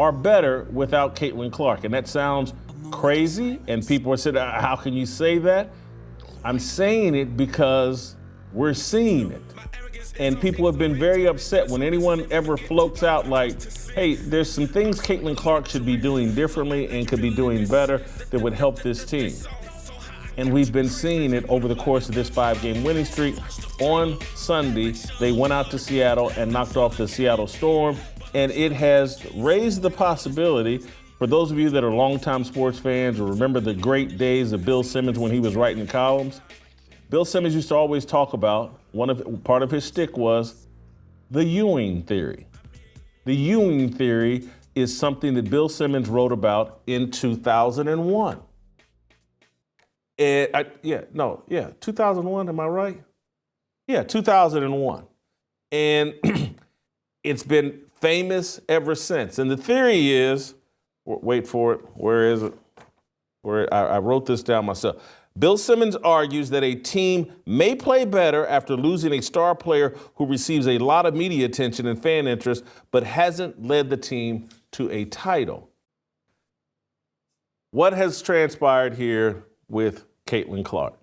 are better without Caitlin Clark. And that sounds crazy, and people are saying, how can you say that? I'm saying it because we're seeing it. And people have been very upset when anyone ever floats out like, hey, there's some things Caitlin Clark should be doing differently and could be doing better that would help this team. And we've been seeing it over the course of this 5-game winning streak. On Sunday, they went out to Seattle and knocked off the Seattle Storm, and it has raised the possibility for those of you that are longtime sports fans or remember the great days of Bill Simmons when he was writing columns. Bill Simmons used to always talk about, part of his shtick was the Ewing Theory. The Ewing Theory is something that Bill Simmons wrote about in 2001. 2001, am I right? Yeah, 2001. And it's been famous ever since. And the theory is, wait for it, where is it? I wrote this down myself. Bill Simmons argues that a team may play better after losing a star player who receives a lot of media attention and fan interest, but hasn't led the team to a title. What has transpired here with Caitlin Clark?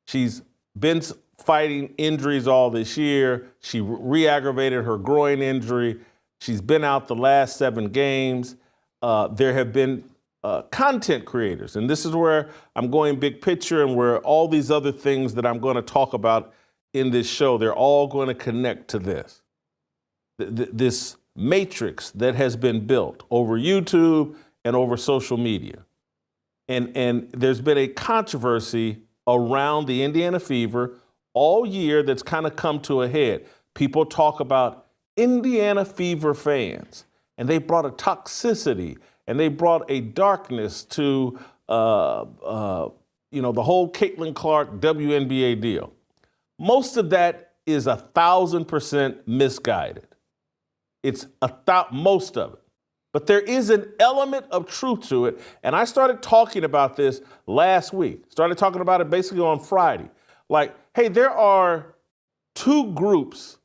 She's been fighting injuries all this year. She re-aggravated her groin injury. She's been out the last 7 games. There have been content creators, and this is where I'm going big picture and where all these other things that I'm going to talk about in this show, they're all going to connect to this. This matrix that has been built over YouTube and over social media. And there's been a controversy around the Indiana Fever all year that's kind of come to a head. People talk about Indiana Fever fans, and they brought a toxicity and they brought a darkness to the whole Caitlin Clark WNBA deal. Most of that is 1,000% misguided. It's most of it. But there is an element of truth to it. And I started talking about this last week. Started talking about it basically on Friday. Like, hey, there are 2 groups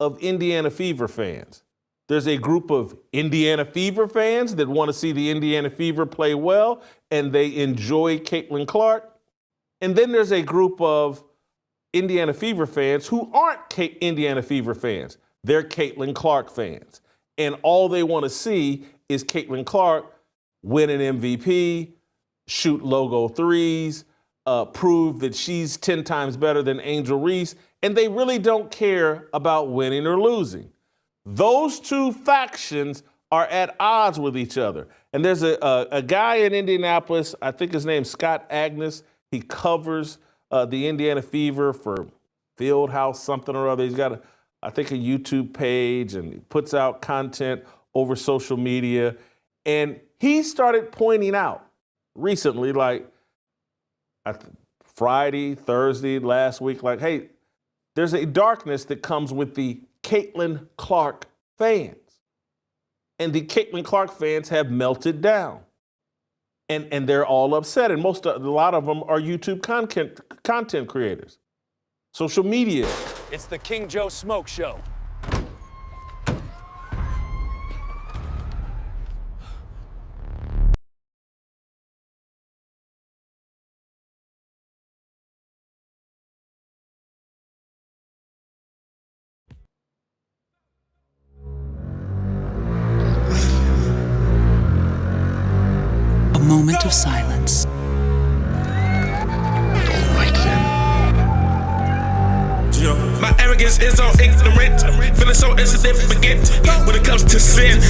of Indiana Fever fans. There's a group of Indiana Fever fans that want to see the Indiana Fever play well, and they enjoy Caitlin Clark. And then there's a group of Indiana Fever fans who aren't Indiana Fever fans. They're Caitlin Clark fans. And all they want to see is Caitlin Clark win an MVP, shoot logo threes, prove that she's 10 times better than Angel Reese, and they really don't care about winning or losing. Those 2 factions are at odds with each other. And there's a guy in Indianapolis, I think his name's Scott Agnes. He covers the Indiana Fever for Fieldhouse something or other. He's got a YouTube page, and he puts out content over social media. And he started pointing out recently, like Friday, Thursday, last week, like, hey, there's a darkness that comes with the Caitlin Clark fans. And the Caitlin Clark fans have melted down. And they're all upset. And a lot of them are YouTube content creators. Social media. It's the King Joe Smoke Show. A moment of silence. My arrogance is on ignorant, feeling so insignificant when it comes to sin.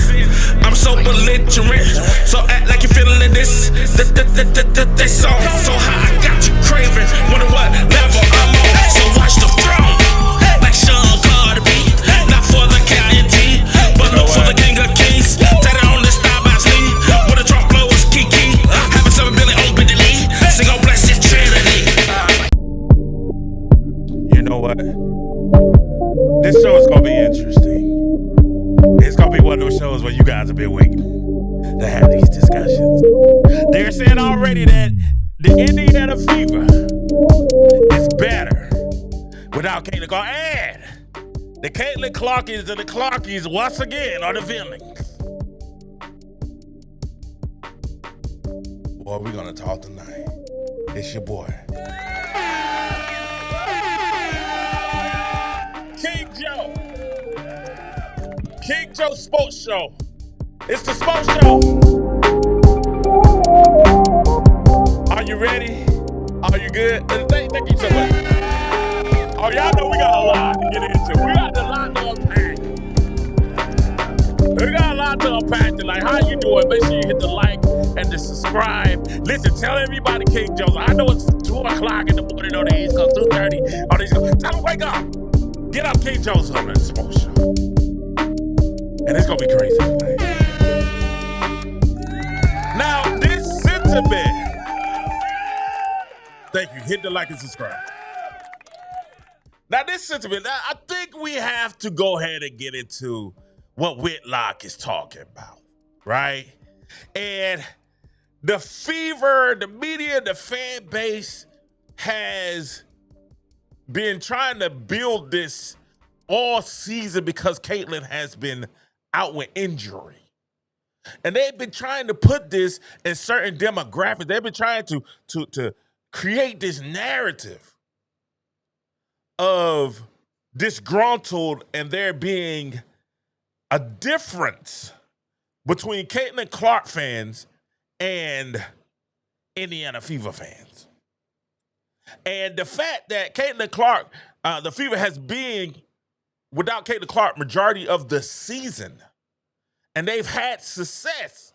I'm so belligerent, so act like you're feeling this. This song so high, I got you craving. Wonder what level I'm on. So watch the throne, like Sean Carter, not for the KING, but look for the King of Kings. Tatted on this thigh by sleeve, with a drop blow is Kiki. Having 7 billion on Bentley, sing on Blessed Trinity. You know what? This show is gonna be interesting. It's gonna be one of those shows where you guys have been waiting to have these discussions. They're saying already that the Indiana Fever is better without Caitlin Clark. And the Caitlin Clarkies and the Clarkies once again are the villains. Boy, we're gonna talk tonight. It's your boy. King Joe. King Joe Sports Show. It's the Sports Show. Are you ready? Are you good? Thank you so much. Oh, y'all know we got a lot to get into. We got a lot to unpack. We got a lot to unpack tonight. How you doing? Make sure you hit the like and the subscribe. Listen, tell everybody King Jones. I know it's 2 o'clock in the morning on the East Coast, 2:30 on the East Coast. Tell them wake up. Get up, King Jones on the Sports Show. And it's gonna be crazy tonight. Now, this sentiment. Thank you. Hit the like and subscribe. Now, this sentiment, I think we have to go ahead and get into what Whitlock is talking about, right? And the fever, the media, the fan base has been trying to build this all season because Caitlyn has been out with injury. And they've been trying to put this in certain demographics. They've been trying to create this narrative of disgruntled and there being a difference between Caitlin Clark fans and Indiana Fever fans. And the fact that Caitlin Clark, the Fever has been without Caitlin Clark majority of the season, and they've had success.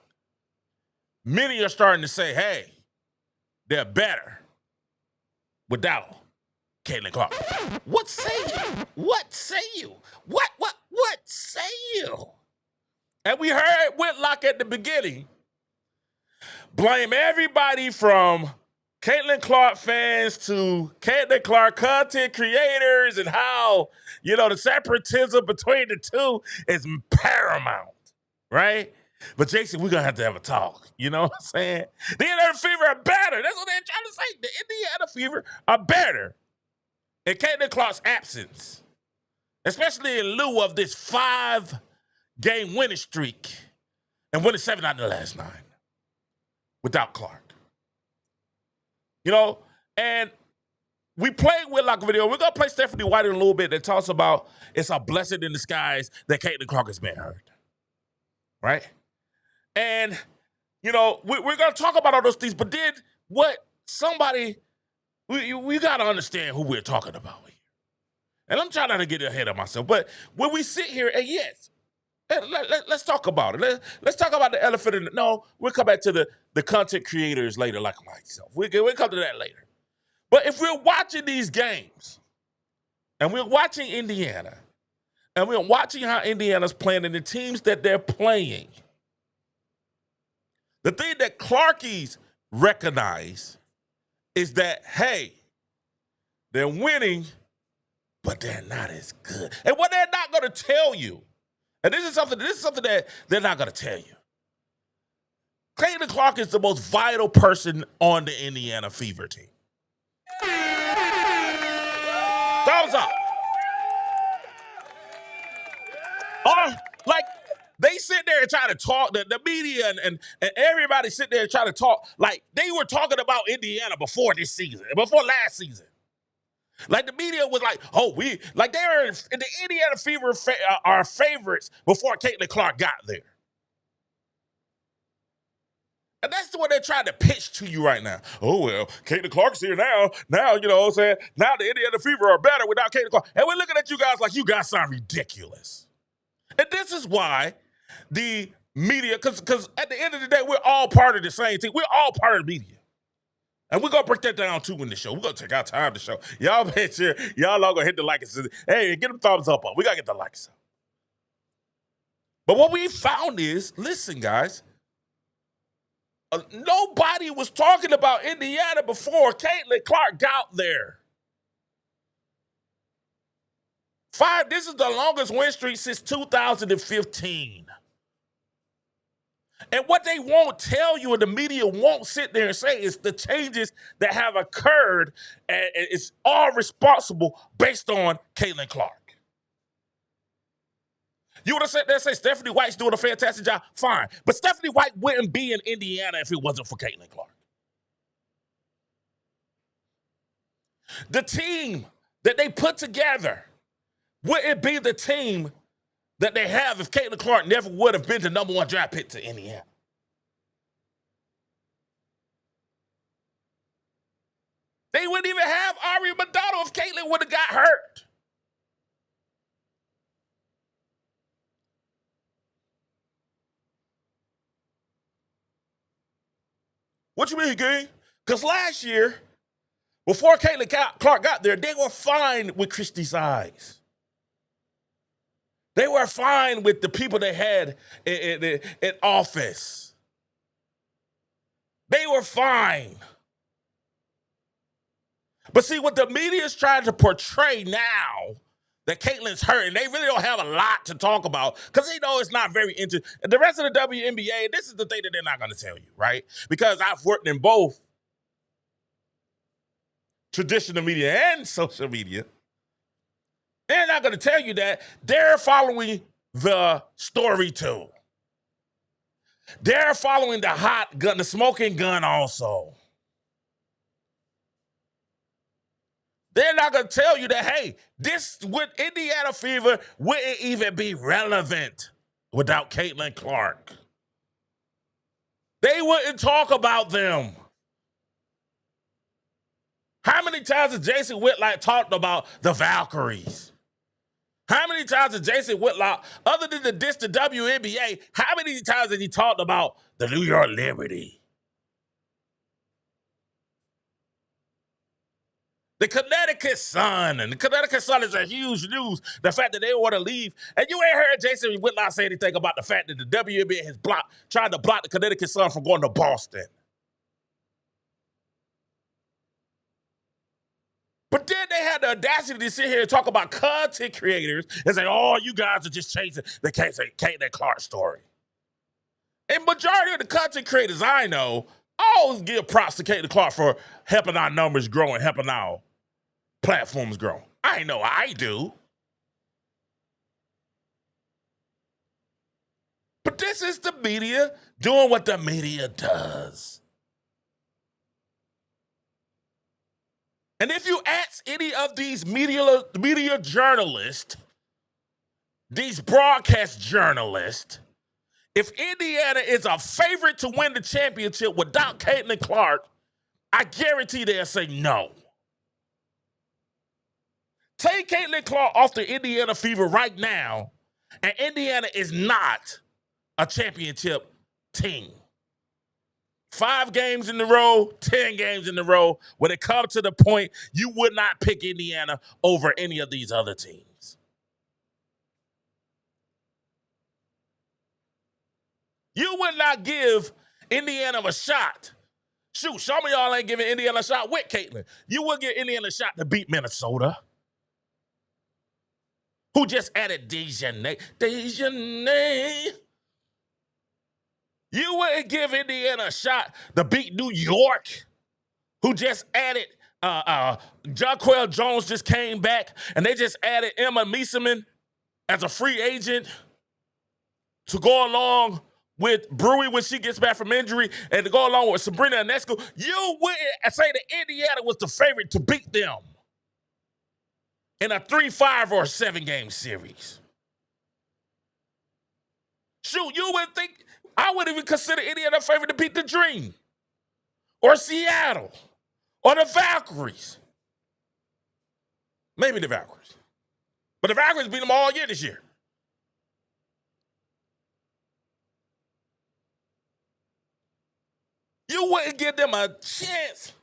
Many are starting to say, hey, they're better without Caitlin Clark. What say you? What say you? What say you? And we heard Whitlock at the beginning blame everybody from Caitlin Clark fans to Caitlin Clark content creators and how, the separatism between the two is paramount, right? But Jason, we're going to have a talk. You know what I'm saying? The Indiana Fever are better. That's what they're trying to say. The Indiana Fever are better in Caitlin Clark's absence, especially in lieu of this 5-game winning streak and winning 7 out of the last 9 without Clark. And we played Whitlock video. We're going to play Stephanie White in a little bit that talks about it's a blessing in disguise that Caitlin Clark has been hurt. Right? And, we're going to talk about all those things, but then we got to understand who we're talking about here. And I'm trying not to get ahead of myself, but when we sit here, and yes, let's talk about it. Let's talk about the elephant in the... No, we'll come back to the content creators later, like myself. We'll come to that later. But if we're watching these games, and we're watching Indiana, and we're watching how Indiana's playing and the teams that they're playing, the thing that Clarkies recognize is that, hey, they're winning, but they're not as good. And what they're not going to tell you, and this is something that they're not going to tell you. Caitlin Clark is the most vital person on the Indiana Fever team. Thumbs up. Or, they sit there and try to talk, the media and everybody sit there and try to talk like they were talking about Indiana before this season, before last season. Like the media was like, they were in the Indiana Fever are favorites before Caitlin Clark got there. And that's what they're trying to pitch to you right now. Oh, well, Caitlin Clark's here now. Now, you know what I'm saying? Now the Indiana Fever are better without Caitlin Clark. And we're looking at you guys like you guys sound ridiculous. And this is why the media, because at the end of the day, we're all part of the same thing. We're all part of the media. And we're going to break that down, too, in the show. We're going to take our time to show. Y'all make sure y'all all going to hit the like and say, hey, get them thumbs up. We got to get the likes up. But what we found is, listen, guys, nobody was talking about Indiana before Caitlin Clark got there. This is the longest win streak since 2015. And what they won't tell you and the media won't sit there and say is the changes that have occurred, and it's all responsible based on Caitlin Clark. You would have said there and say Stephanie White's doing a fantastic job, fine. But Stephanie White wouldn't be in Indiana if it wasn't for Caitlin Clark. The team that they put together, would it be the team that they have if Caitlin Clark never would have been the number 1 draft pick to Indiana? They wouldn't even have Ari McDonald if Caitlin would have got hurt. What you mean, gang? Because last year, before Caitlin Clark got there, they were fine with Christy Size. They were fine with the people they had in office. They were fine. But see, what the media is trying to portray now, that Caitlin's hurt, and they really don't have a lot to talk about because they know it's not very interesting. The rest of the WNBA, this is the thing that they're not going to tell you, right? Because I've worked in both traditional media and social media. They're not going to tell you that. They're following the story too. They're following the hot gun, the smoking gun also. They're not going to tell you that, hey, this with Indiana Fever wouldn't even be relevant without Caitlin Clark. They wouldn't talk about them. How many times has Jason Whitlock talked about the Valkyries? How many times has Jason Whitlock, other than the diss to WNBA, how many times has he talked about the New York Liberty? The Connecticut Sun, and the Connecticut Sun is a huge news, the fact that they want to leave. And you ain't heard Jason Whitlock say anything about the fact that the WNBA has tried to block the Connecticut Sun from going to Boston. But then they had the audacity to sit here and talk about content creators and say, oh, you guys are just chasing the Caitlin Clark story. And majority of the content creators I know, I always give props to Caitlin Clark for helping our numbers grow and helping our platforms grow. I know I do. But this is the media doing what the media does. And if you ask any of these media journalists, these broadcast journalists, if Indiana is a favorite to win the championship without Caitlin Clark, I guarantee they'll say no. Take Caitlin Clark off the Indiana Fever right now, and Indiana is not a championship team. 5 games in a row, 10 games in a row, when it comes to the point, you would not pick Indiana over any of these other teams. You would not give Indiana a shot. Shoot, some of y'all ain't giving Indiana a shot with Caitlin. You would give Indiana a shot to beat Minnesota, who just added Diajina. You wouldn't give Indiana a shot to beat New York, who just added Jonquel Jones just came back, and they just added Meesseman as a free agent to go along with Brewery when she gets back from injury and to go along with Sabrina Ionescu. You wouldn't say that Indiana was the favorite to beat them in a 3-5 or a 7-game series. Shoot, you would think, I wouldn't even consider Indiana a favorite to beat the Dream or Seattle or the Valkyries. Maybe the Valkyries. But the Valkyries beat them all year this year. You wouldn't give them a chance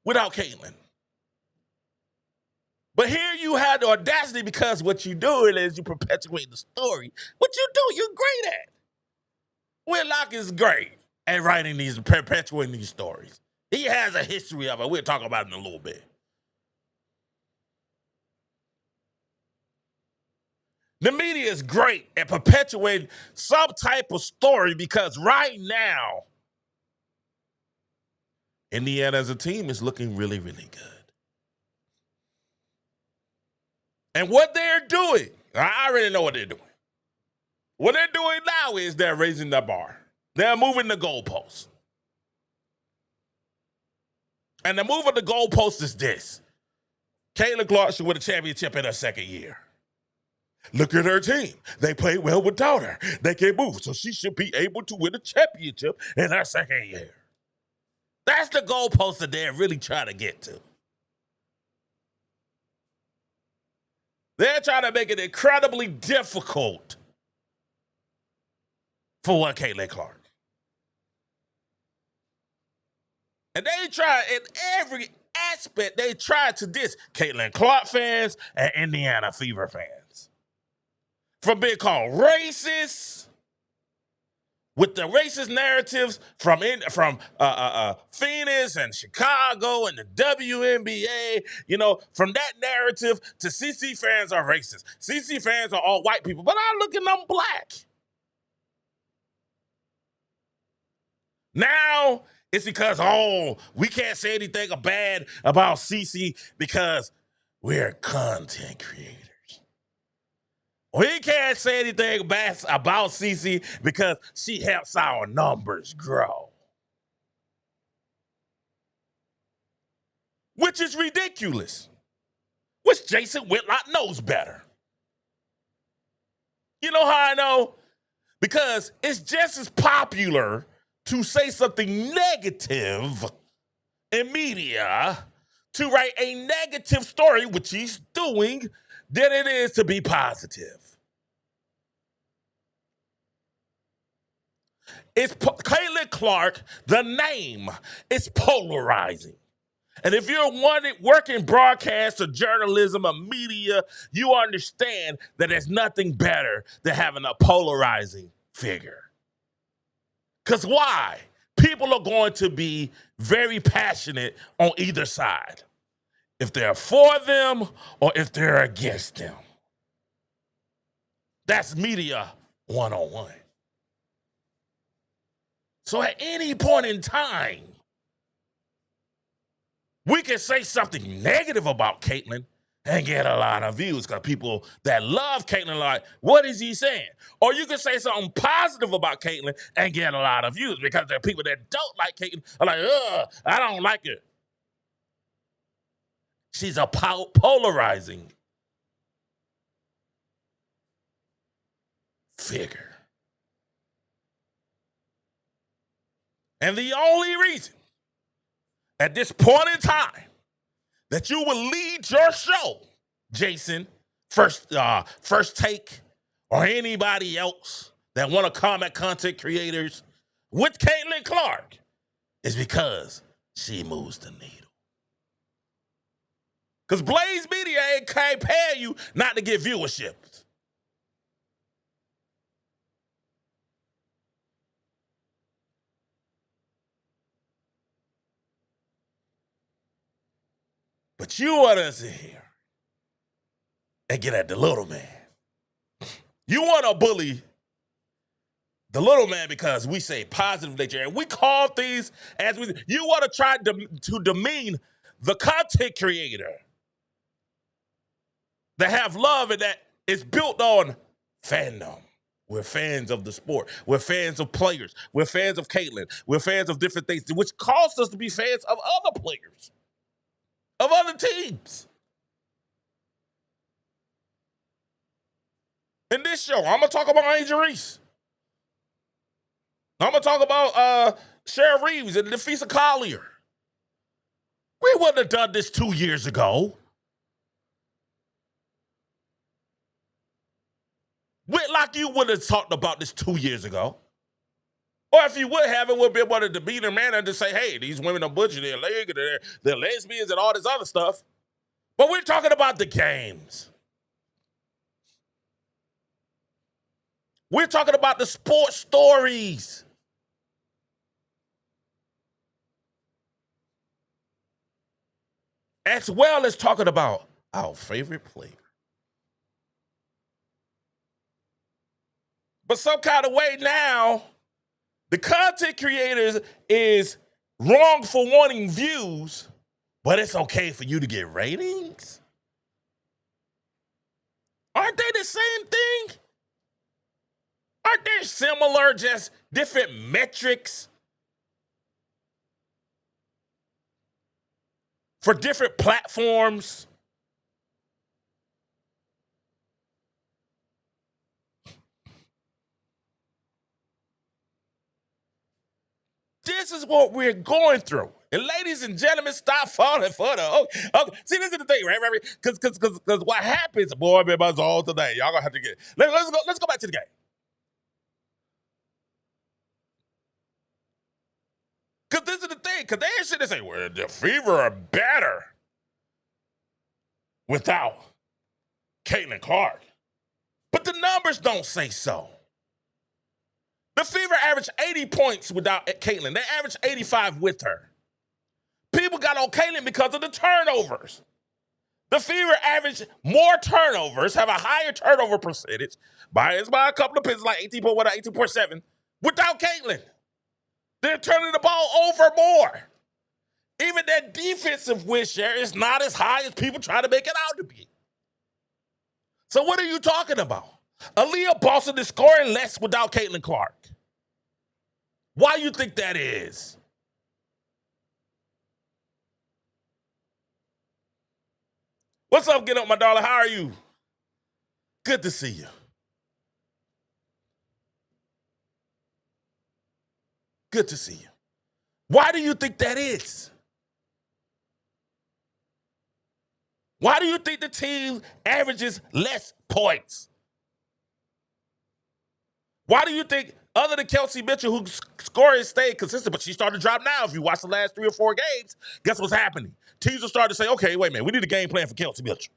without Caitlin. But here you had the audacity because what you're doing is you perpetuate the story. What you do, you're great at. Whitlock is great at writing these, perpetuating these stories. He has a history of it. We'll talk about it in a little bit. The media is great at perpetuating some type of story because right now, Indiana as a team is looking really, really good. And what they're doing, I already know what they're doing. What they're doing now is they're raising the bar. They're moving the goalposts. And the move of the goalpost is this. Caitlin Clark should win a championship in her second year. Look at her team. They played well without her. They can move, so she should be able to win a championship in her second year. That's the goalpost that they're really trying to get to. They're trying to make it incredibly difficult for one Caitlin Clark. And they try in every aspect, they try to diss Caitlin Clark fans and Indiana Fever fans. From being called racist, with the racist narratives from Phoenix and Chicago and the WNBA, from that narrative to CC fans are racist. CC fans are all white people, but I look at them black. Now it's because, we can't say anything bad about CC because we're content creators. We can't say anything bad about CC because she helps our numbers grow. Which is ridiculous. Which Jason Whitlock knows better. You know how I know? Because it's just as popular to say something negative in media, to write a negative story, which he's doing, than it is to be positive. It's Caitlin Clark, the name, is polarizing. And if you're working broadcast or journalism or media, you understand that there's nothing better than having a polarizing figure. Because why? People are going to be very passionate on either side. If they're for them or if they're against them. That's media 101. So at any point in time, we can say something negative about Caitlin and get a lot of views because people that love Caitlin are like, what is he saying? Or you can say something positive about Caitlin and get a lot of views because there are people that don't like Caitlin are like, I don't like her. She's a polarizing figure. And the only reason at this point in time that you will lead your show, Jason, First Take, or anybody else that want to comment content creators with Caitlin Clark is because she moves the needle. Because Blaze Media can't pay you not to get viewership. But you want to sit here and get at the little man. You want to bully the little man because we say positive nature. And we call things as we... You want to try to demean the content creator that have love and that is built on fandom. We're fans of the sport. We're fans of players. We're fans of Caitlin. We're fans of different things, which caused us to be fans of other players, of other teams. In this show, I'm going to talk about Angel Reese. I'm going to talk about Cheryl Reeves and Nafisa Collier. We wouldn't have done this 2 years ago. Whitlock, you wouldn't have talked about this 2 years ago. Or if you would have, it would be able to demean a man and just say, hey, these women are butchering their leg, they're lesbians and all this other stuff. But we're talking about the games. We're talking about the sports stories. As well as talking about our favorite player. But some kind of way now, the content creators is wrong for wanting views, but it's okay for you to get ratings? Aren't they the same thing? Aren't they similar, just different metrics? for different platforms. This is what we're going through. And ladies and gentlemen, stop falling for the okay. See, this is the thing, right? Because what happens, boy, I've been buzzed all today. Y'all gonna have to get it. Let's go back to the game. Because this is the thing, because they should say, well, the Fever are better without Caitlin Clark. But the numbers don't say so. The Fever averaged 80 points without Caitlin. They averaged 85 with her. People got on Caitlin because of the turnovers. The Fever averaged more turnovers, have a higher turnover percentage, by a couple of pins, like 18.1 or 18.7, without Caitlin. They're turning the ball over more. Even their defensive win share is not as high as people try to make it out to be. So what are you talking about? Aaliyah Boston is scoring less without Caitlin Clark. Why you think that is? What's up, Get Up, my darling? How are you? Good to see you. Good to see you. Why do you think that is? Why do you think the team averages less points? Why do you think, other than Kelsey Mitchell, whose scoring stayed consistent, but she started to drop now? If you watch the last 3 or 4 games, guess what's happening? Teams will start to say, okay, wait a minute, we need a game plan for Kelsey Mitchell.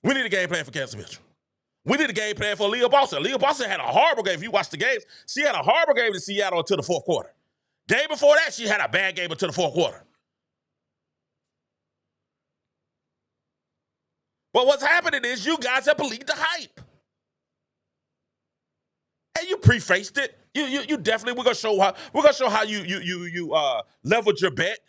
We need a game plan for Kelsey Mitchell. We need a game plan for Aaliyah Boston. Aaliyah Boston had a horrible game. If you watch the games, she had a horrible game in Seattle until the fourth quarter. Game before that, she had a bad game until the fourth quarter. But what's happening is you guys have believed the hype. And you prefaced it. You definitely, we're gonna show how you leveled your bet.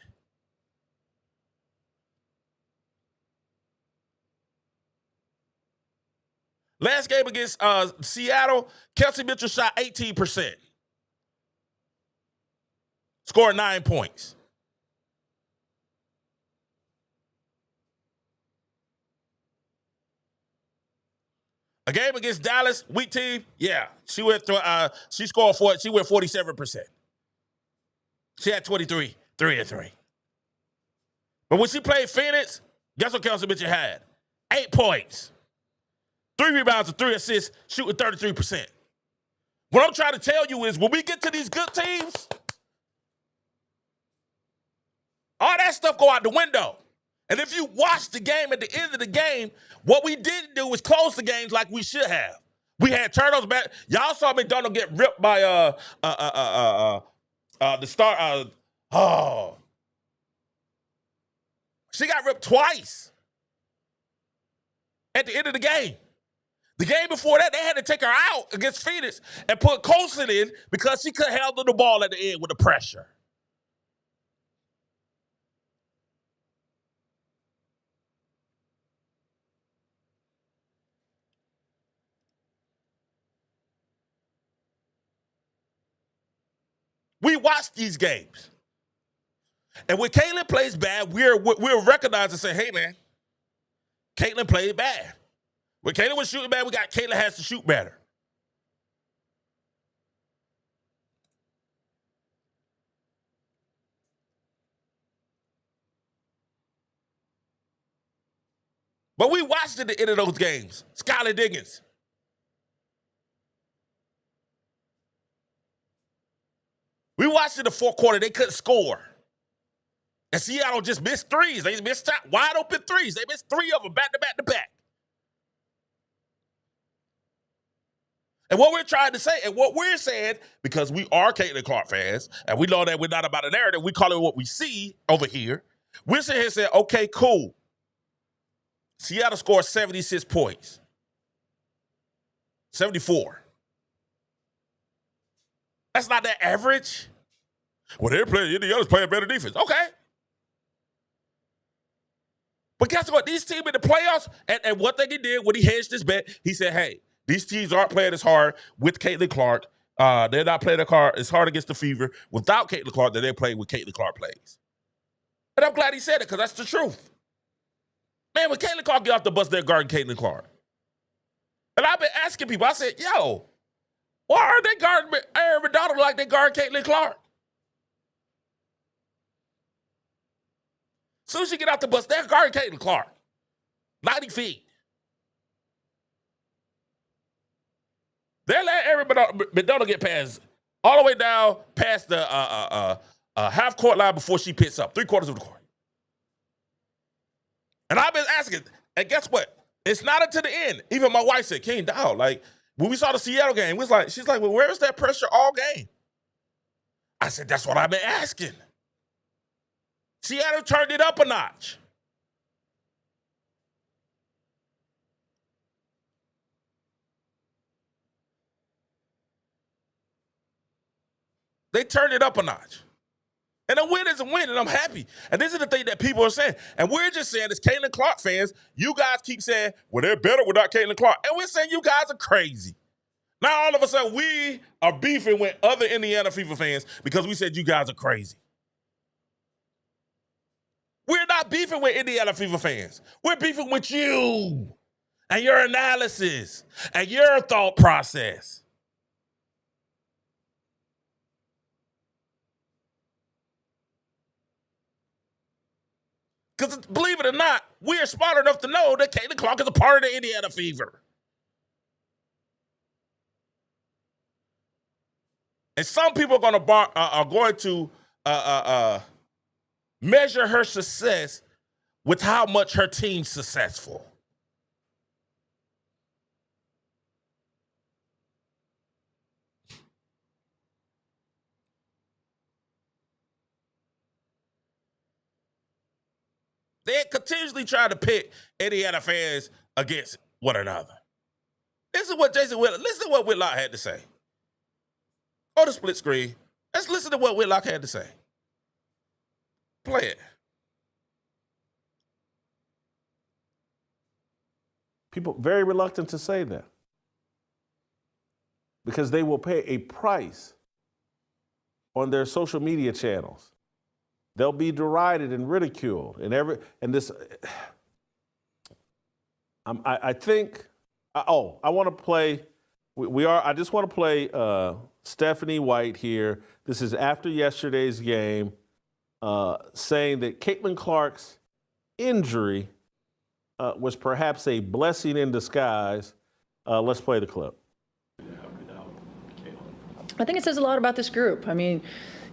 Last game against Seattle, Kelsey Mitchell shot 18%. Scored 9 points. A game against Dallas, weak team, yeah. She went 47%. She had 23, 3 and 3. But when she played Phoenix, guess what Kelsey Mitchell had? 8 points. 3 rebounds and 3 assists, shooting 33%. What I'm trying to tell you is when we get to these good teams, all that stuff go out the window. And if you watch the game at the end of the game, what we didn't do was close the games like we should have. We had turnovers back. Y'all saw McDonald get ripped by the star. She got ripped twice at the end of the game. The game before that, they had to take her out against Phoenix and put Colson in because she couldn't handle the ball at the end with the pressure. We watch these games. And when Caitlin plays bad, we'll recognize and say, hey, man, Caitlin played bad. When Caitlin was shooting bad, we got Caitlin has to shoot better. But we watched at the end of those games. Skylar Diggins. We watched in the fourth quarter, they couldn't score. And Seattle just missed threes. They missed wide open threes. They missed 3 of them back to back to back. And what we're trying to say, and what we're saying, because we are Caitlin Clark fans, and we know that we're not about a narrative, we call it what we see over here. We're sitting here saying, okay, cool. Seattle scored 76 points. 74. That's not that average. Well, they're playing, Indiana's playing better defense. Okay. But guess what? These teams in the playoffs, and one thing he did when he hedged his bet, he said, hey, these teams aren't playing as hard with Caitlin Clark. They're not playing as hard against the Fever without Caitlin Clark than they're playing with Caitlin Clark plays. And I'm glad he said it because that's the truth. Man, when Caitlin Clark get off the bus, they're guarding Caitlin Clark. And I've been asking people, I said, yo, why aren't they guarding Ari McDonald like they guard Caitlin Clark? As soon as you get out the bus, they're guarding Caitlin Clark. 90 feet. They're letting Ari McDonald get past all the way down past the half court line before she picks up, 3/4 of the court. And I've been asking, and guess what? It's not until the end. Even my wife said, King, dog, like, when we saw the Seattle game, she's like, well, where is that pressure all game? I said, that's what I've been asking. Seattle turned it up a notch. They turned it up a notch. And a win is a win, and I'm happy. And this is the thing that people are saying. And we're just saying, as Caitlin Clark fans, you guys keep saying, well, they're better without Caitlin Clark. And we're saying you guys are crazy. Now, all of a sudden, we are beefing with other Indiana Fever fans because we said you guys are crazy. We're not beefing with Indiana Fever fans. We're beefing with you and your analysis and your thought process. Because believe it or not, we are smart enough to know that Caitlin Clark is a part of the Indiana Fever. And some people are going to measure her success with how much her team's successful. They continuously try to pit Indiana fans against one another. This is what listen to what Whitlock had to say. Go to split screen. Let's listen to what Whitlock had to say. Play it. People very reluctant to say that because they will pay a price on their social media channels. They'll be derided and ridiculed, I think. I want to play. I just want to play Stephanie White here. This is after yesterday's game, saying that Caitlin Clark's injury was perhaps a blessing in disguise. Let's play the clip. I think it says a lot about this group. I mean,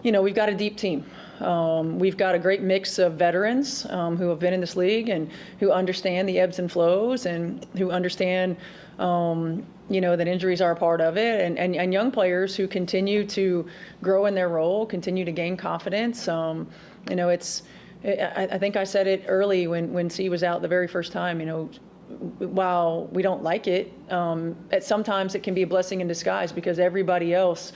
we've got a deep team. We've got a great mix of veterans who have been in this league and who understand the ebbs and flows and who understand, that injuries are a part of it, and young players who continue to grow in their role, continue to gain confidence. I think I said it early when C was out the very first time, while we don't like it, sometimes it can be a blessing in disguise because everybody else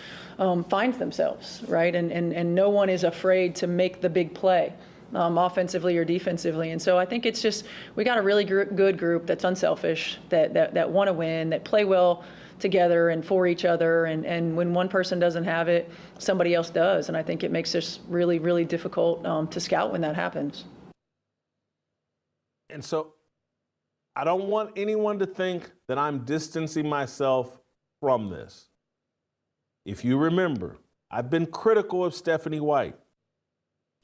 finds themselves, right? And no one is afraid to make the big play, offensively or defensively. And so I think it's just, we got a really good group that's unselfish, that want to win, that play well together and for each other. And when one person doesn't have it, somebody else does. And I think it makes this really, really difficult to scout when that happens. And so I don't want anyone to think that I'm distancing myself from this. If you remember, I've been critical of Stephanie White.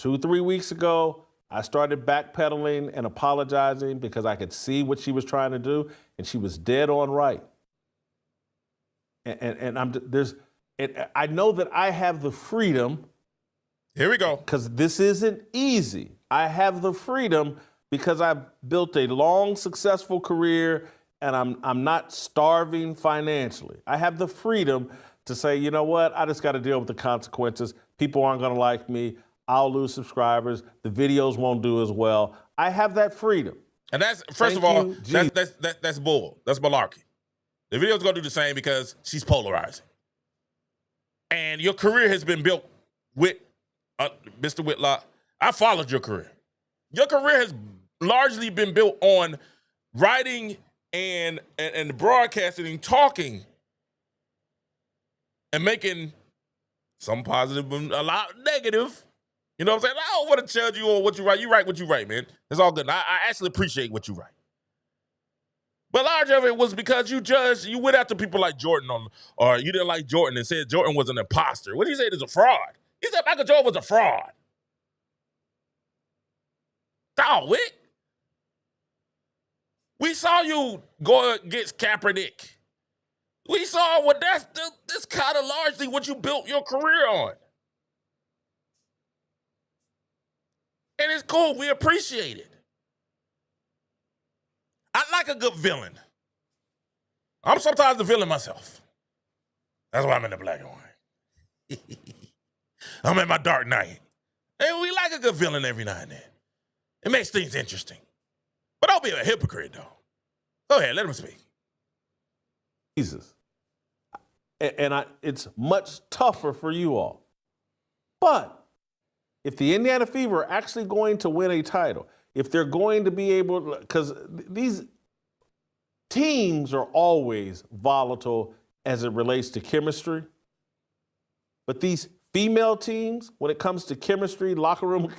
2-3 weeks ago, I started backpedaling and apologizing because I could see what she was trying to do, and she was dead on right. And I know that I have the freedom. Here we go. Because this isn't easy. I have the freedom because I've built a long, successful career, and I'm not starving financially. I have the freedom to say, you know what, I just got to deal with the consequences. People aren't going to like me. I'll lose subscribers. The videos won't do as well. I have that freedom. And that's, first of all, that's bull. That's malarkey. The video's going to do the same because she's polarizing. And your career has been built with Mr. Whitlock. I followed your career. Your career has largely been built on writing and broadcasting and talking and making some positive and a lot negative. You know what I'm saying? I don't want to judge you on what you write. You write what you write, man. It's all good. I actually appreciate what you write. But large of it was because you went after people like Jordan or you didn't like Jordan and said Jordan was an imposter. What did he say? He's a fraud. He said Michael Jordan was a fraud. Dog, Wick. We saw you go against Kaepernick. We saw what that's kind of largely what you built your career on. And it's cool. We appreciate it. I like a good villain. I'm sometimes the villain myself. That's why I'm in the black and white. I'm in my dark night. And we like a good villain every now and then. It makes things interesting. But don't be a hypocrite, though. Go ahead, let him speak. Jesus. And it's much tougher for you all. But if the Indiana Fever are actually going to win a title, if they're going to be able to, because these teams are always volatile as it relates to chemistry, but these female teams, when it comes to chemistry, locker room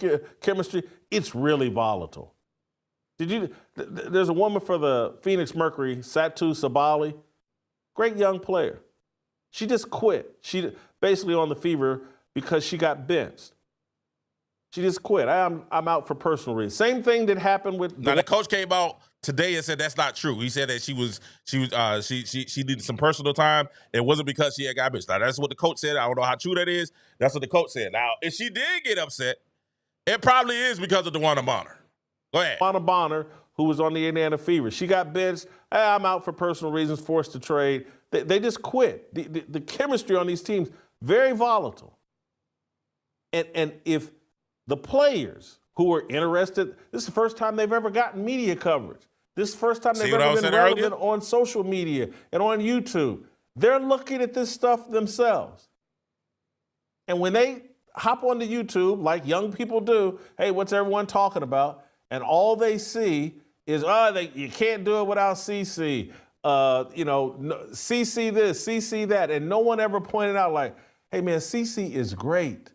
chemistry, it's really volatile. There's a woman for the Phoenix Mercury, Satu Sabali, great young player. She just quit. She basically on the Fever because she got benched. She just quit. I'm out for personal reasons. Same thing that happened with. Now the coach came out today and said that's not true. He said that she did some personal time. It wasn't because she had got benched. Now that's what the coach said. I don't know how true that is. That's what the coach said. Now if she did get upset, it probably is because of DeWanna Bonner. Go ahead. DeWanna Bonner, who was on the Indiana Fever, she got benched. I'm out for personal reasons, forced to trade. They just quit. The chemistry on these teams very volatile. And if the players who are interested, this is the first time they've ever gotten media coverage. This is the first time they've ever been relevant on social media and on YouTube. They're looking at this stuff themselves. And when they hop onto YouTube, like young people do, hey, what's everyone talking about? And all they see is, you can't do it without CC. CC this, CC that. And no one ever pointed out like, hey, man, CC is great.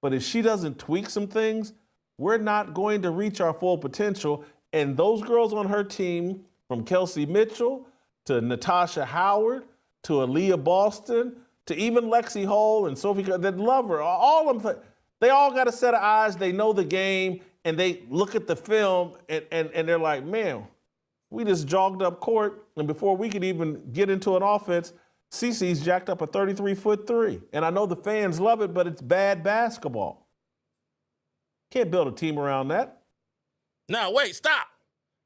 But if she doesn't tweak some things, we're not going to reach our full potential. And those girls on her team, from Kelsey Mitchell to Natasha Howard to Aaliyah Boston to even Lexi Hall and Sophie that love her, all of them, they all got a set of eyes. They know the game, and they look at the film, and they're like, man, we just jogged up court, and before we could even get into an offense, CeCe's jacked up a 33-foot three. And I know the fans love it, but it's bad basketball. Can't build a team around that. Now, wait, stop.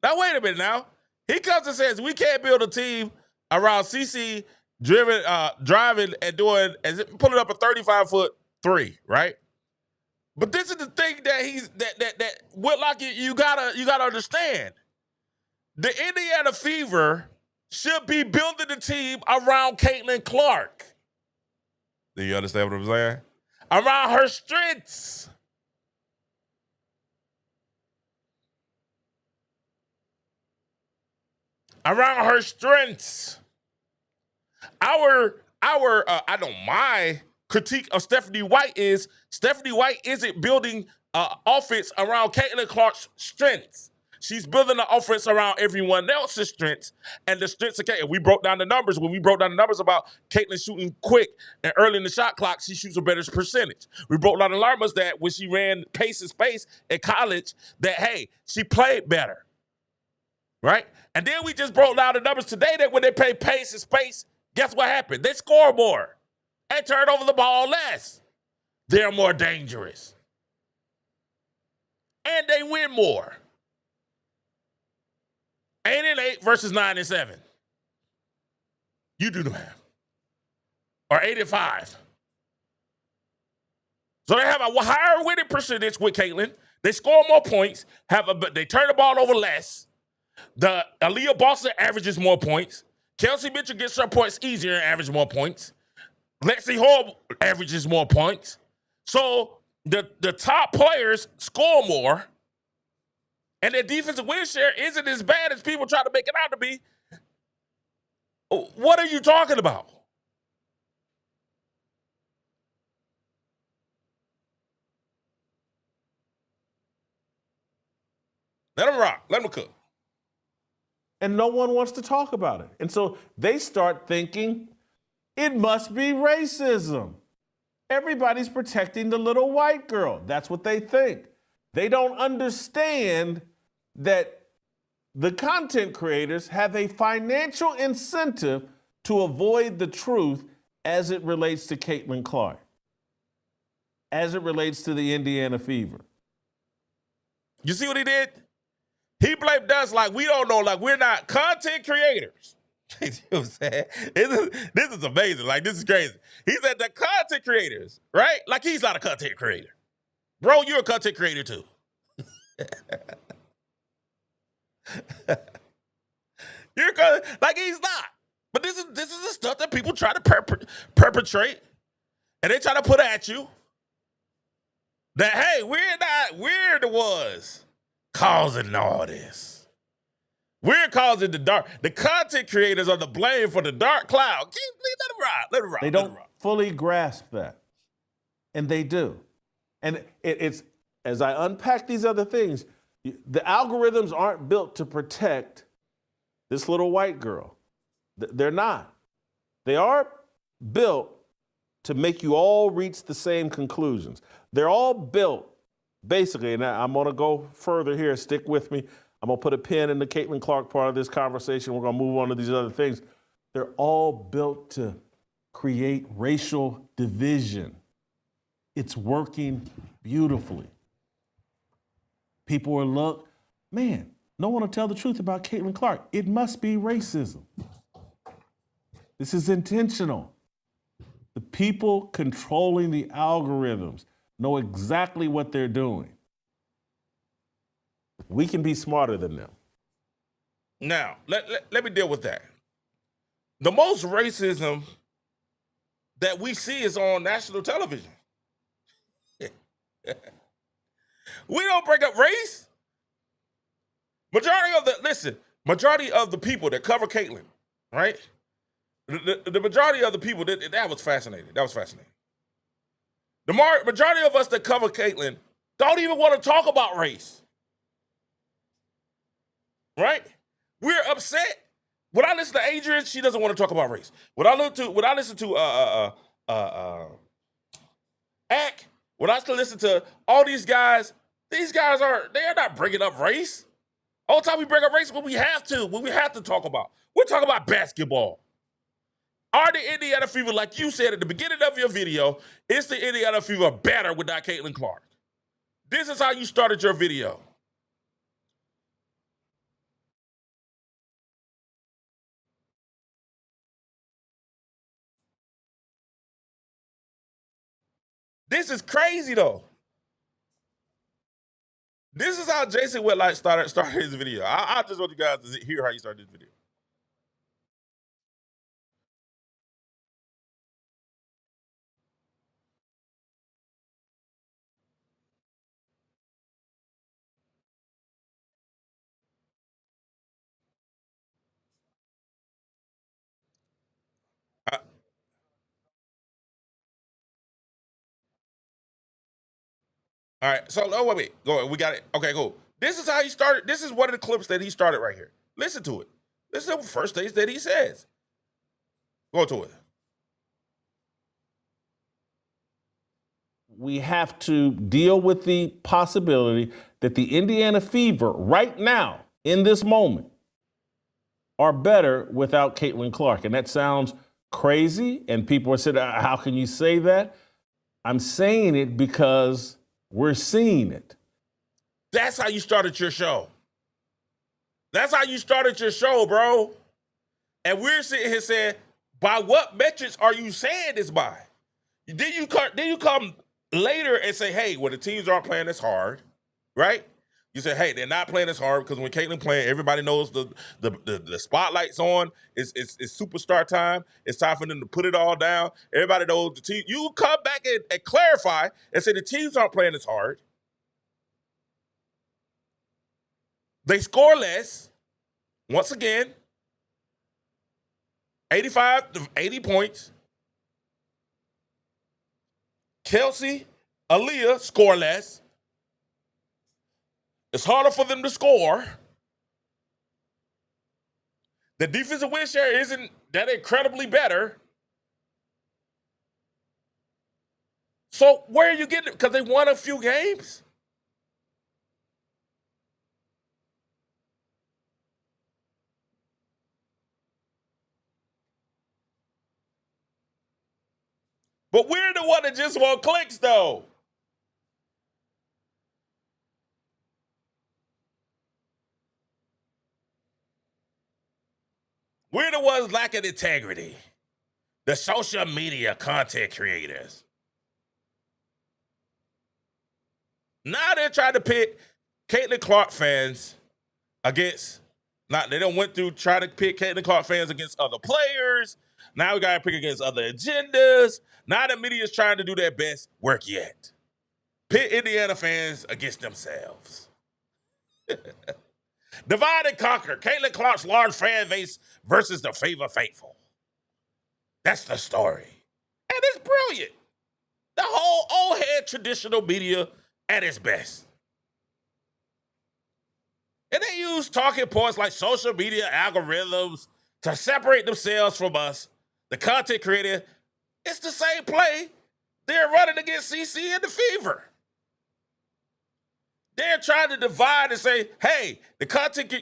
Now, wait a minute now. He comes and says, we can't build a team around CeCe driving and pulling up a 35-foot three, right? But this is the thing that Whitlock, you gotta understand. The Indiana Fever should be building the team around Caitlin Clark. Do you understand what I'm saying? Around her strengths. Around her strengths. My critique of Stephanie White is Stephanie White isn't building offense around Caitlin Clark's strengths. She's building the offense around everyone else's strengths, and the strengths of Caitlin. We broke down the numbers. When we broke down the numbers about Caitlin shooting quick and early in the shot clock, she shoots a better percentage. We broke down the numbers that when she ran pace and space at college, that, hey, she played better, right? And then we just broke down the numbers today that when they play pace and space, guess what happened? They score more and turn over the ball less. They're more dangerous. And they win more. 8-8 versus 9-7. You do the math. Or 8-5. So they have a higher winning percentage with Caitlin. They score more points. They turn the ball over less. The Aaliyah Boston averages more points. Kelsey Mitchell gets her points easier and averages more points. Lexi Hall averages more points. So the top players score more and their defensive win share isn't as bad as people try to make it out to be, what are you talking about? Let them rock. Let them cook. And no one wants to talk about it. And so they start thinking it must be racism. Everybody's protecting the little white girl. That's what they think. They don't understand that the content creators have a financial incentive to avoid the truth as it relates to Caitlin Clark, as it relates to the Indiana Fever. You see what he did? He blamed us like we don't know, like we're not content creators. You know what I'm saying? This is amazing. Like, this is crazy. He said the content creators, right? Like he's not a content creator. Bro, you're a content creator too. Like he's not. But this is the stuff that people try to perpetrate, and they try to put at you that, hey, we're the ones causing all this. We're causing the dark. The content creators are the blame for the dark cloud. Let it ride. Let it ride. They don't fully grasp that. And they do. And it's, as I unpack these other things, the algorithms aren't built to protect this little white girl. They're not. They are built to make you all reach the same conclusions. They're all built, basically, and I'm going to go further here. Stick with me. I'm going to put a pin in the Caitlin Clark part of this conversation. We're going to move on to these other things. They're all built to create racial division. It's working beautifully. People will look, man, no one will tell the truth about Caitlin Clark. It must be racism. This is intentional. The people controlling the algorithms know exactly what they're doing. We can be smarter than them. Now, let me deal with that. The most racism that we see is on national television. We don't bring up race. Majority of the people that cover Caitlin, right? The majority of the people, that was fascinating. That was fascinating. The majority of us that cover Caitlin don't even want to talk about race. Right? We're upset. When I listen to Adrian, she doesn't want to talk about race. When I listen to Ack, when I listen to all these guys are not bringing up race. All the time we bring up race when we have to talk about. We're talking about basketball. Are the Indiana Fever, like you said at the beginning of your video, is the Indiana Fever better without Caitlin Clark? This is how you started your video. This is crazy, though. This is how Jason Whitlock started his video. I just want you guys to hear how he started this video. All right, so wait. Go ahead. We got it. Okay, cool. This is how he started. This is one of the clips that he started right here. Listen to it. This is the first things that he says. Go to it. We have to deal with the possibility that the Indiana Fever right now, in this moment, are better without Caitlin Clark. And that sounds crazy, and people are saying, how can you say that? I'm saying it because we're seeing it. That's how you started your show. That's how you started your show, bro. And we're sitting here saying, by what metrics are you saying this by? Then you come later and say, hey, well, the teams aren't playing this hard, right? You say, hey, they're not playing this hard because when Caitlin playing, everybody knows the spotlight's on. It's superstar time. It's time for them to put it all down. Everybody knows the team. You come back and clarify and say the teams aren't playing this hard. They score less. Once again, 85 to 80 points. Kelsey, Aaliyah score less. It's harder for them to score. The defensive win share isn't that incredibly better. So where are you getting it? Because they won a few games? But we're the one that just want clicks, though. We're the ones lacking integrity. The social media content creators. Now they're trying to pit Caitlin Clark fans against, they don't went through trying to pit Caitlin Clark fans against other players. Now we got to pick against other agendas. Now the media is trying to do their best work yet. Pit Indiana fans against themselves. Divide and conquer. Caitlin Clark's large fan base versus the favor faithful. That's the story. And it's brilliant. The whole old head traditional media at its best. And they use talking points like social media algorithms to separate themselves from us, the content creator. It's the same play they're running against CC and the Fever. They're trying to divide and say, hey, the content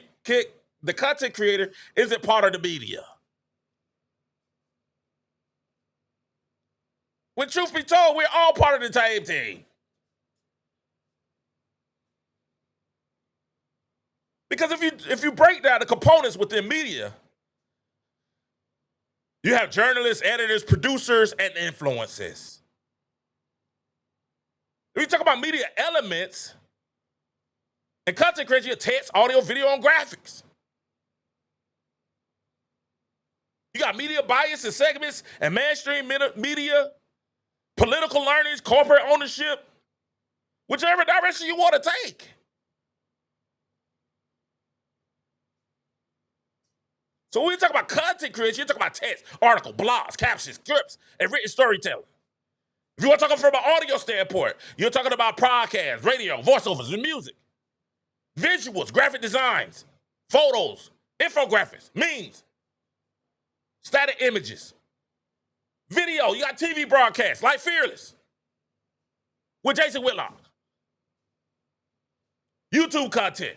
creator isn't part of the media. When truth be told, we're all part of the same team. Because if you break down the components within media, you have journalists, editors, producers, and influencers. If you talk about media elements, and content creation, you have text, audio, video, and graphics. You got media bias and segments and mainstream media, political learnings, corporate ownership, whichever direction you want to take. So when you talk about content creation, you talk about text, article, blogs, captions, scripts, and written storytelling. If you want to talk from an audio standpoint, you're talking about podcasts, radio, voiceovers, and music. Visuals, graphic designs, photos, infographics, memes, static images. Video, you got TV broadcasts like Fearless with Jason Whitlock. YouTube content,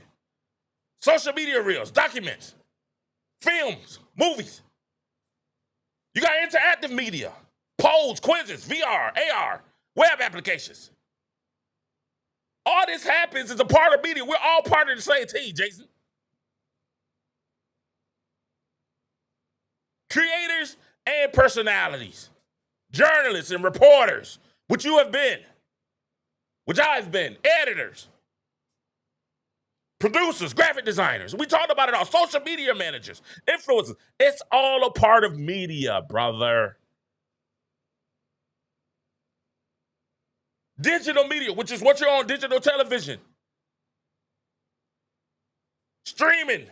social media reels, documents, films, movies. You got interactive media, polls, quizzes, VR, AR, web applications. All this happens as a part of media. We're all part of the same team, Jason. Creators and personalities, journalists and reporters, which you have been, which I've been, editors, producers, graphic designers. We talked about it all. Social media managers, influencers. It's all a part of media, brother. Digital media, which is what you're on digital television. Streaming.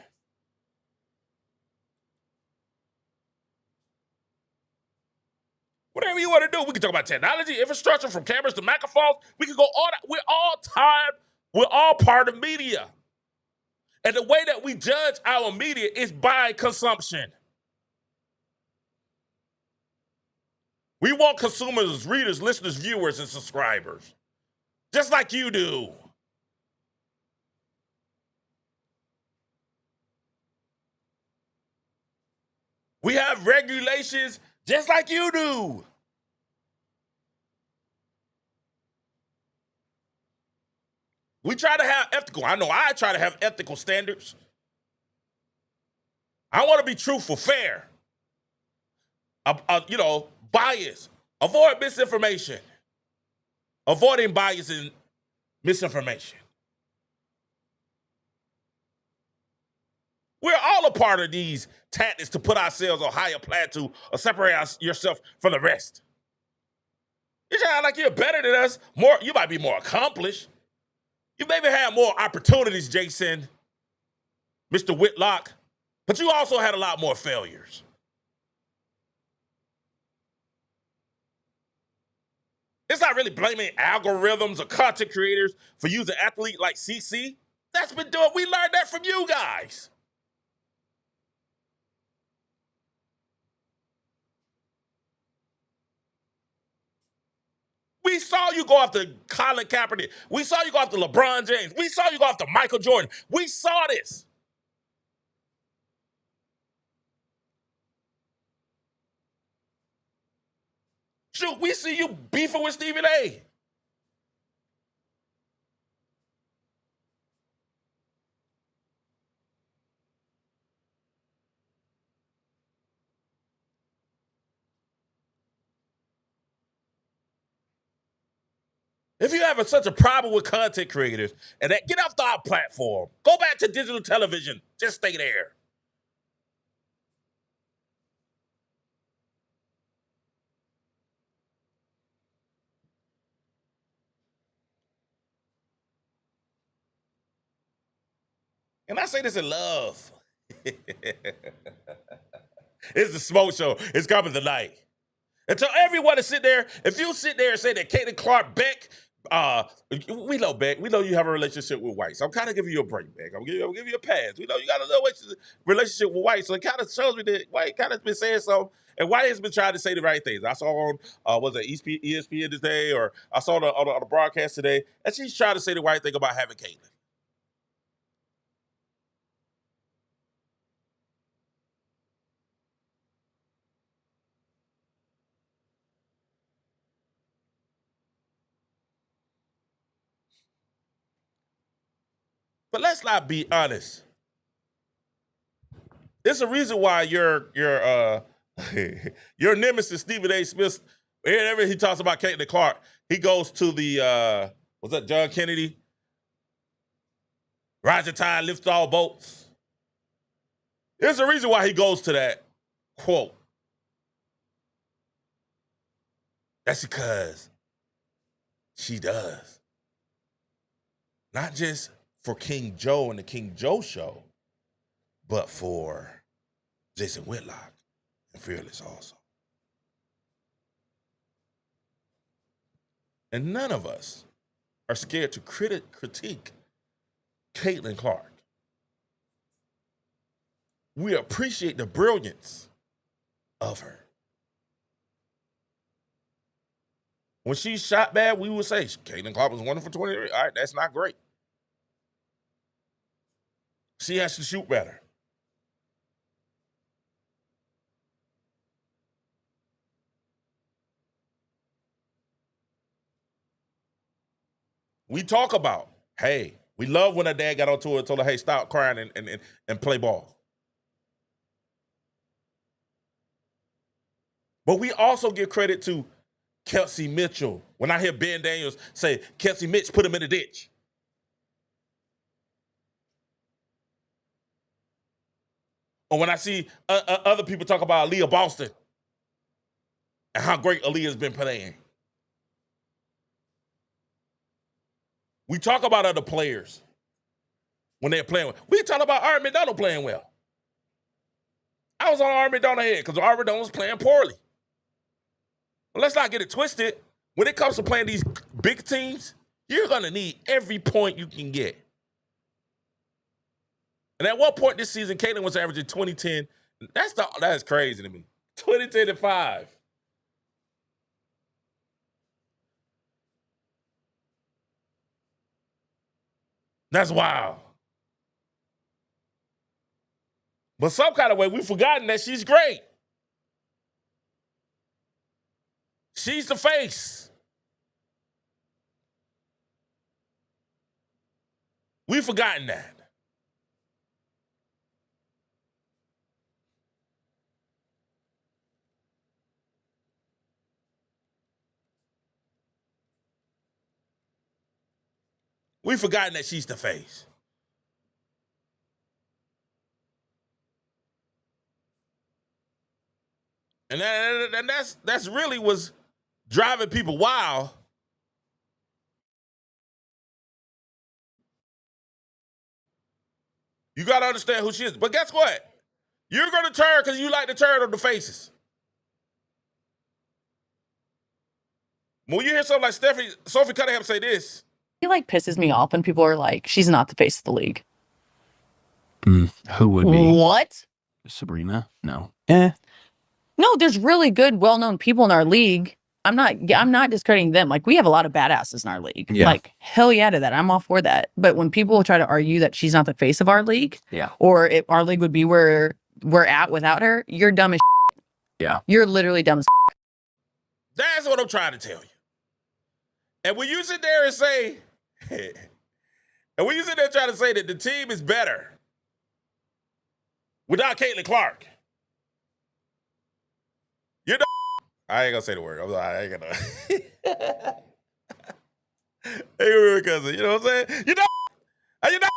Whatever you want to do. We can talk about technology, infrastructure, from cameras to microphones. We can go all that. We're all part of media. And the way that we judge our media is by consumption. We want consumers, readers, listeners, viewers, and subscribers. Just like you do. We have regulations just like you do. We try to have I try to have ethical standards. I want to be truthful, fair. Bias. Avoid misinformation. Avoiding bias and misinformation. We're all a part of these tactics to put ourselves on a higher plateau or separate yourself from the rest. You sound like you're better than us. You might be more accomplished. You maybe have more opportunities, Jason. Mr. Whitlock, but you also had a lot more failures. It's not really blaming algorithms or content creators for using an athlete like CC. That's been doing, we learned that from you guys. We saw you go after Colin Kaepernick. We saw you go after LeBron James. We saw you go after Michael Jordan. We saw this. Shoot, we see you beefing with Stephen A. If you have such a problem with content creators and that, get off our platform. Go back to digital television. Just stay there. And I say this in love. It's the smoke show. It's coming tonight. And tell everyone to sit there. If you sit there and say that Caitlin Clark Beck, we know Beck. We know you have a relationship with White. So I'm kind of giving you a break, Beck. I'm giving you a pass. We know you got a little relationship with White. So it kind of shows me that White kind of been saying something. And White has been trying to say the right things. I saw on, was it ESPN today, or I saw on the broadcast today, and she's trying to say the right thing about having Caitlin. But let's not be honest. There's a reason why your your nemesis Stephen A. Smith, whenever he talks about Caitlin Clark, he goes to the was that John Kennedy? Rise the tide, lift all boats. There's a reason why he goes to that quote. That's because she does. Not just for King Joe and the King Joe show, but for Jason Whitlock and Fearless also. And none of us are scared to critique Caitlin Clark. We appreciate the brilliance of her. When she shot bad, we would say, Caitlin Clark was 1 for 23. All right, that's not great. She has to shoot better. We talk about, hey, we love when her dad got on tour and told her, hey, stop crying and play ball. But we also give credit to Kelsey Mitchell. When I hear Ben Daniels say, Kelsey Mitch, put him in the ditch. Or when I see other people talk about Aaliyah Boston and how great Aaliyah's been playing. We talk about other players when they're playing well. We talk about Ari McDonald playing well. I was on Ari McDonald head because Ari McDonald was playing poorly. But let's not get it twisted. When it comes to playing these big teams, you're going to need every point you can get. And at one point this season, Caitlin was averaging 20-10. That's crazy to me. 20-10-5. That's wild. But some kind of way, we've forgotten that she's great. She's the face. We've forgotten that. We've forgotten that she's the face. And that's really what's driving people wild. You got to understand who she is. But guess what? You're going to turn because you like to turn on the faces. When you hear something like Sophie Cunningham say this. He like pisses me off when people are like, she's not the face of the league. Who would be? What? Sabrina? No. No, there's really good, well-known people in our league. I'm not discrediting them. Like, we have a lot of badasses in our league. Yeah. Like, hell yeah to that. I'm all for that. But when people try to argue that she's not the face of our league, Yeah. or if our league would be where we're at without her, you're dumb as shit. Yeah. You're literally dumb as That's what I'm trying to tell you. And when you sit there and say, and when you sit there trying to say that the team is better without Caitlin Clark, you're the I ain't gonna say the word. I ain't gonna. Hey, your cousin, you know what I'm saying? You know, are you know?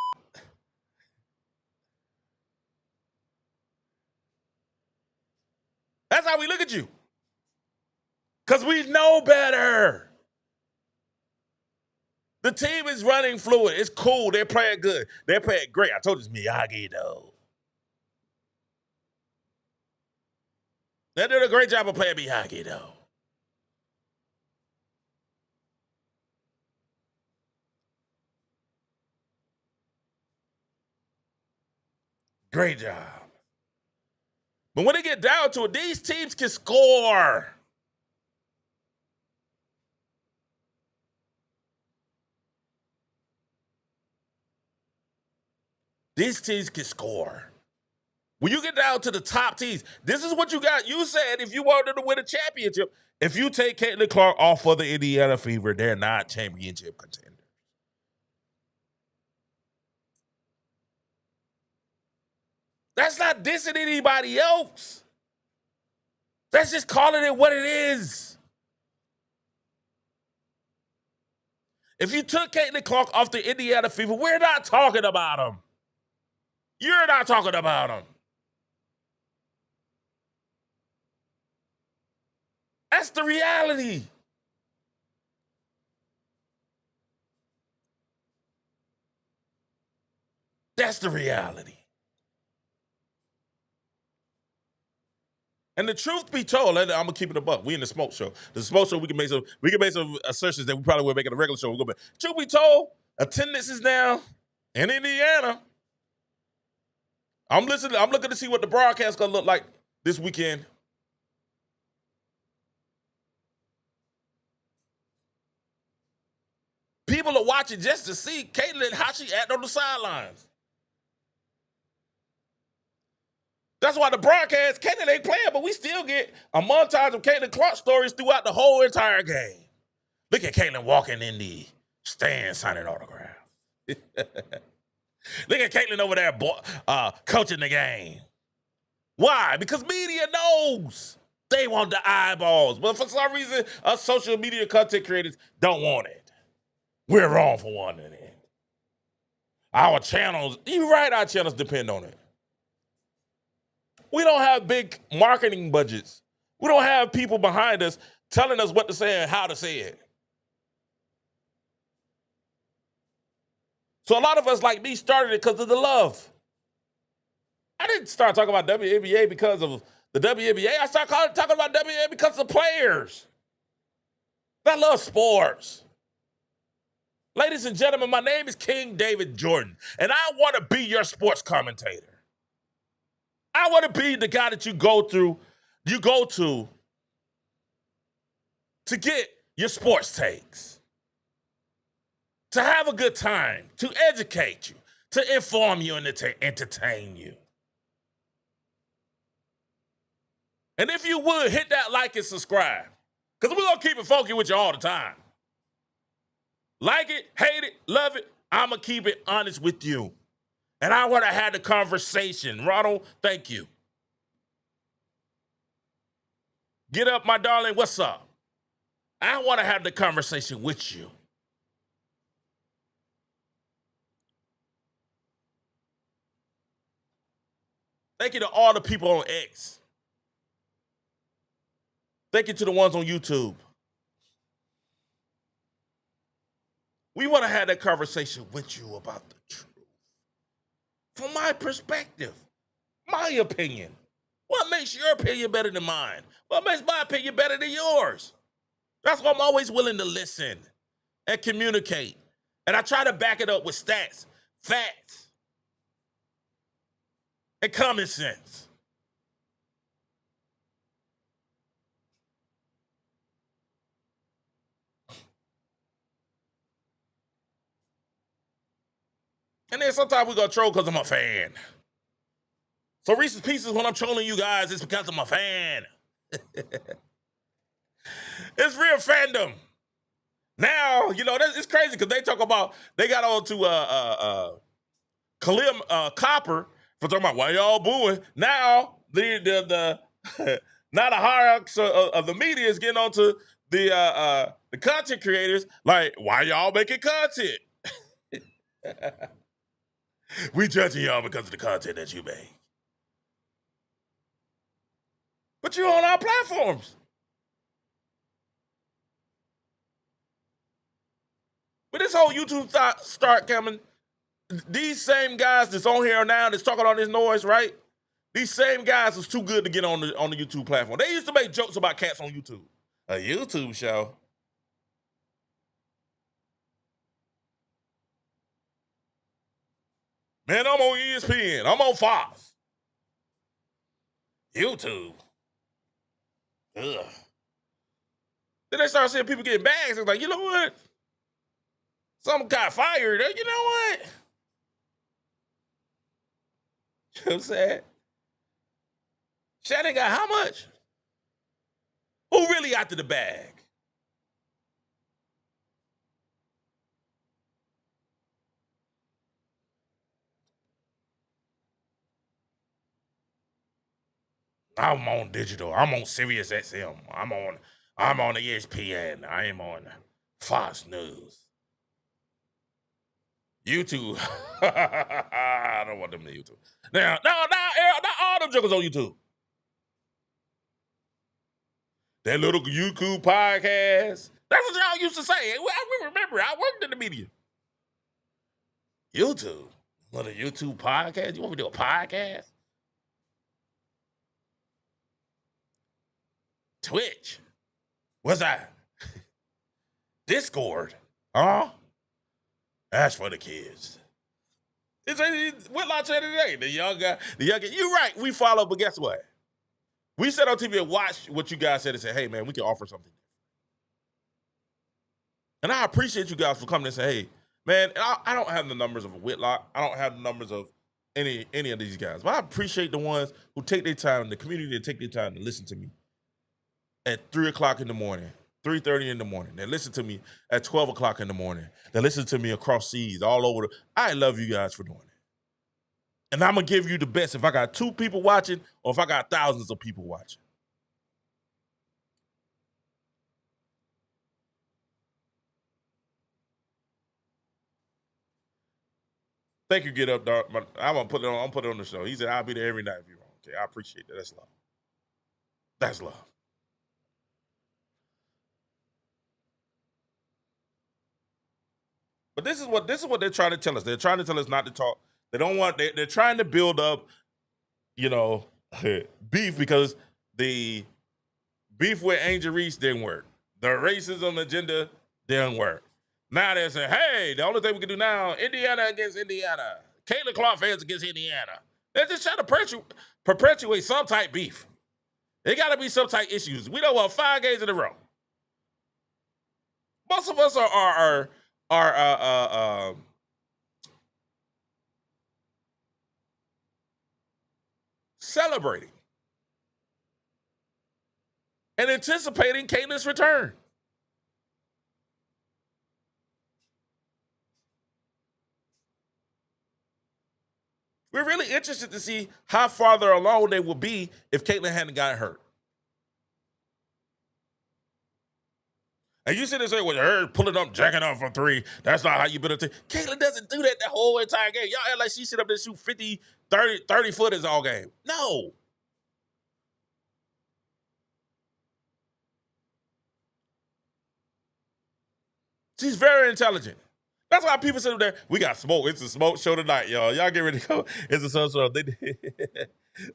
That's how we look at you. Because we know better. The team is running fluid. It's cool. They're playing good. They're playing great. I told you it's Miyagi, though. They did a great job of playing Miyagi, though. Great job. But when they get down to it, these teams can score. These teams can score. When you get down to the top teams, this is what you got. You said if you wanted to win a championship, if you take Caitlin Clark off for the Indiana Fever, they're not championship contenders. That's not dissing anybody else. That's just calling it what it is. If you took Caitlin Clark off the Indiana Fever, we're not talking about them. You're not talking about them. That's the reality. That's the reality. And the truth be told, I'm gonna keep it a buck. We in the smoke show. The smoke show, we can make some assertions that we probably would make in a regular show. Truth be told, attendance is down in Indiana. I'm looking to see what the broadcast gonna look like this weekend. People are watching just to see Caitlin how she act on the sidelines. That's why the broadcast, Caitlin ain't playing, but we still get a montage of Caitlin Clark stories throughout the whole entire game. Look at Caitlin walking in the stand signing autographs. Look at Caitlin over there coaching the game. Why? Because media knows. They want the eyeballs. But for some reason, us social media content creators don't want it. We're wrong for wanting it. Our channels, you're right, our channels depend on it. We don't have big marketing budgets. We don't have people behind us telling us what to say and how to say it. So a lot of us, like me, started it because of the love. I didn't start talking about WNBA because of the WNBA. I started talking about WNBA because of the players. I love sports. Ladies and gentlemen, my name is King David Jordan, and I want to be your sports commentator. I want to be the guy that you go to get your sports takes, to have a good time, to educate you, to inform you, and to entertain you. And if you would, hit that like and subscribe, because we're going to keep it funky with you all the time. Like it, hate it, love it, I'm going to keep it honest with you. And I want to have the conversation. Ronald, thank you. Get up, my darling. What's up? I want to have the conversation with you. Thank you to all the people on X. Thank you to the ones on YouTube. We want to have that conversation with you about the truth. from my perspective, my opinion. What makes your opinion better than mine? What makes my opinion better than yours? That's why I'm always willing to listen and communicate. And I try to back it up with stats, facts, and common sense. And then sometimes we gonna troll because I'm a fan. So Reese's Pieces, when I'm trolling you guys, it's because I'm a fan. It's real fandom. Now, you know, it's crazy because they talk about, they got on to Khalil Copper for talking about why y'all booing. Now, the now the hierarchs of the media is getting on to the content creators, like, why y'all making content? We judging y'all because of the content that you make. But you're on our platforms. But this whole YouTube start coming, these same guys that's on here now that's talking all this noise, right? These same guys was too good to get on the YouTube platform. They used to make jokes about cats on YouTube. A YouTube show. Man, I'm on ESPN. I'm on Fox. YouTube. Ugh. Then they start seeing people getting bags. It's like, you know what? Some got fired. You know what? You know what I'm saying? Shannon got how much? Who really after the bag? I'm on digital. I'm on Sirius XM. I'm on ESPN. I am on Fox News. YouTube. I don't want them to YouTube. Now, not all them jokers on YouTube. That little YouTube podcast. That's what y'all used to say. I remember. I worked in the media. YouTube. Little YouTube podcast. You want me to do a podcast? Twitch. What's that? Discord. Huh? That's for the kids. It's Whitlock said it today. The young guy. You're right. We follow, but guess what? We sat on TV and watched what you guys said and said, hey, man, we can offer something. And I appreciate you guys for coming and saying, hey, man, I don't have the numbers of Whitlock. I don't have the numbers of any of these guys. But I appreciate the ones who take their time, the community that take their time to listen to me at 3 o'clock in the morning, 3:30 in the morning. They listen to me at 12 o'clock in the morning. They listen to me across seas, all over. I love you guys for doing it. And I'm going to give you the best if I got 2 people watching or if I got thousands of people watching. Thank you, Get Up, Dog. I'm gonna put it on the show. He said, I'll be there every night if you're wrong. Okay, I appreciate that. That's love. That's love. But this is what they're trying to tell us. They're trying to tell us not to talk. They don't want. They're trying to build up, beef because the beef with Angel Reese didn't work. The racism agenda didn't work. Now they're saying, hey, the only thing we can do now, Indiana against Indiana. Caitlin Clark fans against Indiana. They're just trying to perpetuate some type beef. There got to be some type issues. We don't want 5 games in a row. Most of us are celebrating and anticipating Caitlin's return. We're really interested to see how farther along they would be if Caitlin hadn't gotten hurt. And you sit there and say, well, her pulling up, jacking up from 3. That's not how you build a team. Caitlin doesn't do that the whole entire game. Y'all act like she sit up there and shoot 50, 30 footers all game. No. She's very intelligent. Now, That's why people sit there. We got smoke. It's a smoke show tonight, y'all. Y'all get ready to go. It's a smoke show. They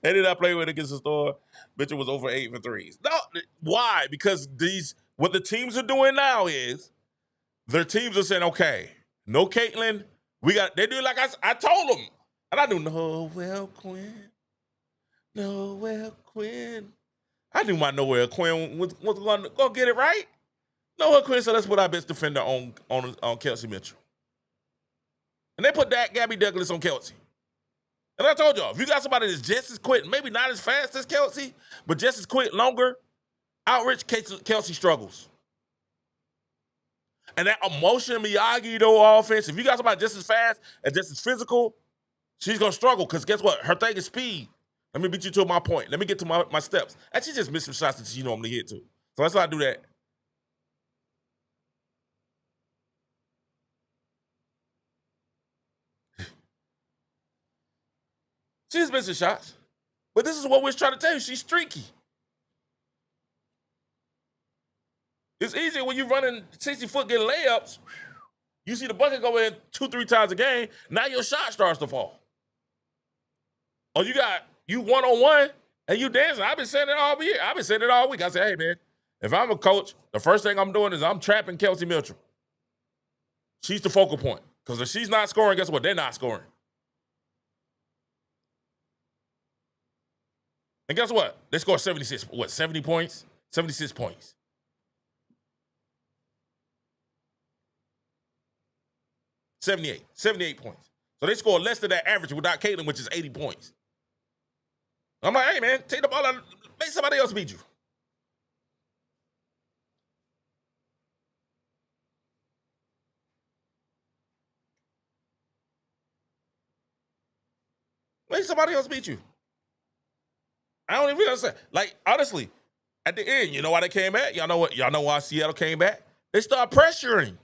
did not play with it against the Storm. Mitchell was over 8 for threes. No, why? Because what the teams are doing now is their teams are saying, okay, no Caitlin. They do like I told them. And I knew, Noel Quinn. I knew my Noel Quinn was going to go get it right. Noel Quinn said, let's put our best defender on Kelsey Mitchell. And they put that Gabby Douglas on Kelsey. And I told y'all, if you got somebody that's just as quick, maybe not as fast as Kelsey, but just as quick, longer, outreach, Kelsey struggles. And that emotion Miyagi, though, offense, if you got somebody just as fast and just as physical, she's going to struggle because guess what? Her thing is speed. Let me beat you to my point. Let me get to my steps. And she just missed some shots that she normally hit to. So let's not do that. She's missing shots. But this is what we're trying to tell you. She's streaky. It's easier when you're running 60-foot getting layups. You see the bucket go in 2-3 times a game. Now your shot starts to fall. Or you one-on-one and you dancing. I've been saying it all year. I've been saying it all week. I say, hey, man, if I'm a coach, the first thing I'm doing is I'm trapping Kelsey Mitchell. She's the focal point. Because if she's not scoring, guess what? They're not scoring. And guess what? They scored 70 points? 76 points. $78 points. So they scored less than that average without Caitlin, which is 80 points. I'm like, hey, man, take the ball out. Make somebody else beat you. Make somebody else beat you. I don't even understand. Like, honestly, at the end, you know why they came back? Y'all know why Seattle came back? They started pressuring.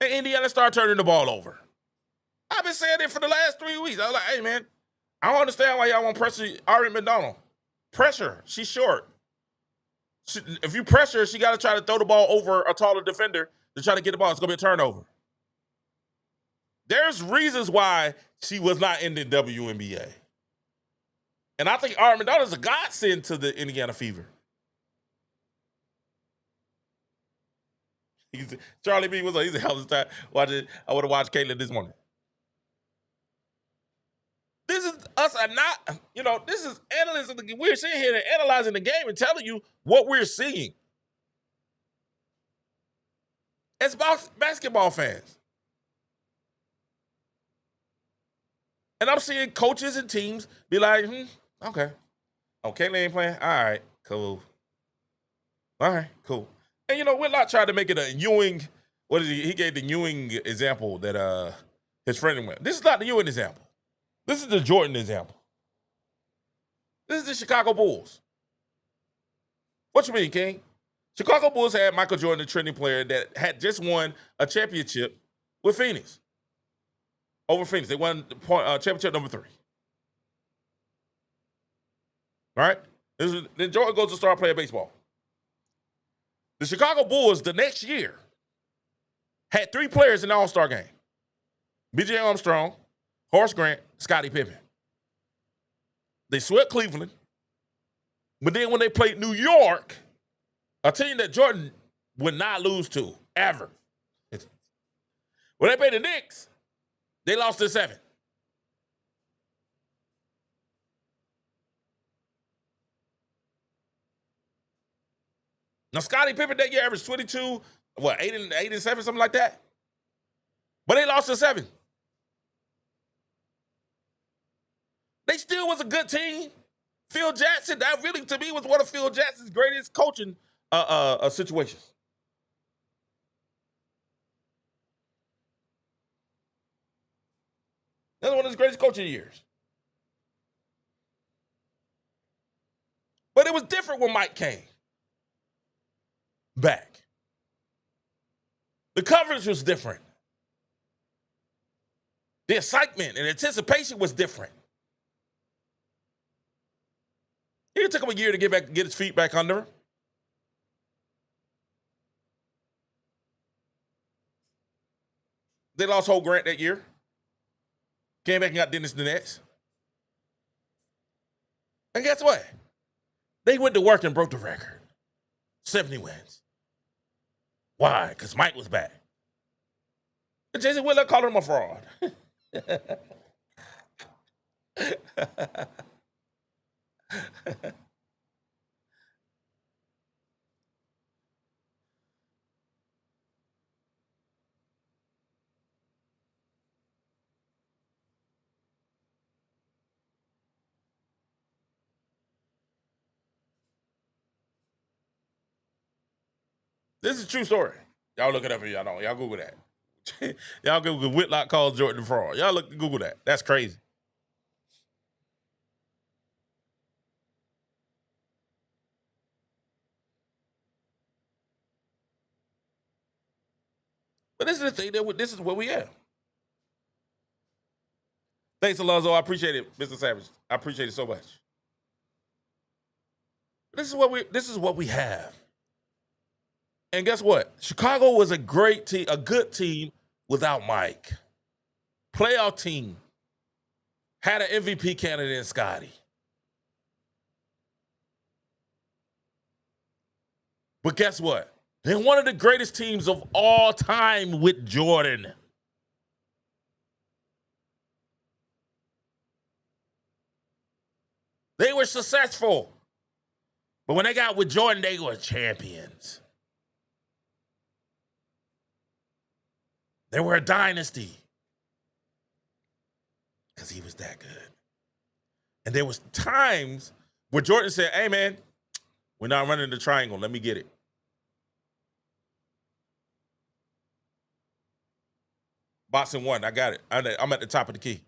And Indiana started turning the ball over. I've been saying it for the last 3 weeks. I was like, hey, man, I don't understand why y'all want to pressure Ari McDonald. Pressure. She's short. If you pressure her, she got to try to throw the ball over a taller defender to try to get the ball. It's going to be a turnover. There's reasons why she was not in the WNBA. And I think Ari McDonald is a godsend to the Indiana Fever. Charlie B was like, he's a hell of a time watching. I would have watched Caitlin this morning. This is us not, this is analysts. We're sitting here and analyzing the game and telling you what we're seeing. As basketball fans. And I'm seeing coaches and teams be like, okay. Oh, Caitlin ain't playing? All right, cool. All right, cool. And, Whitlock tried to make it a Ewing. What is he? He gave the Ewing example that his friend went. This is not the Ewing example. This is the Jordan example. This is the Chicago Bulls. What you mean, King? Chicago Bulls had Michael Jordan, the trending player that had just won a championship with Phoenix. Over Phoenix. They won championship number 3. All right? Then Jordan goes to start playing baseball. The Chicago Bulls, the next year, had 3 players in the All-Star game. B.J. Armstrong, Horace Grant, Scottie Pippen. They swept Cleveland. But then when they played New York, a team that Jordan would not lose to, ever. When they played the Knicks, they lost to 7. Now, Scottie Pippen that year averaged 22, 8 and 7, something like that. But they lost to 7. They still was a good team. Phil Jackson, that really, to me, was one of Phil Jackson's greatest coaching situations. That's one of his greatest coaching years. But it was different when Mike came back. The coverage was different. The excitement and anticipation was different. It took him a year to get his feet back under him. They lost Holt Grant that year. Came back and got Dennis the Nets. And guess what? They went to work and broke the record. 70 wins. Why? Because Mike was back. And Jason Whitlock called him a fraud. This is a true story. Y'all look it up if y'all don't. Y'all Google that. Y'all Google Whitlock calls Jordan the fraud. Y'all Google that. That's crazy. But this is the thing that this is where we at. Thanks, Alonzo. I appreciate it, Mr. Savage. I appreciate it so much. This is what we have. And guess what? Chicago was a great team, a good team without Mike. Playoff team. Had an MVP candidate in Scotty. But guess what? They're one of the greatest teams of all time with Jordan. They were successful. But when they got with Jordan, they were champions. They were a dynasty. Because he was that good. And there was times where Jordan said, hey, man, we're not running the triangle. Let me get it. Boxing one, I got it. I'm at the top of the key.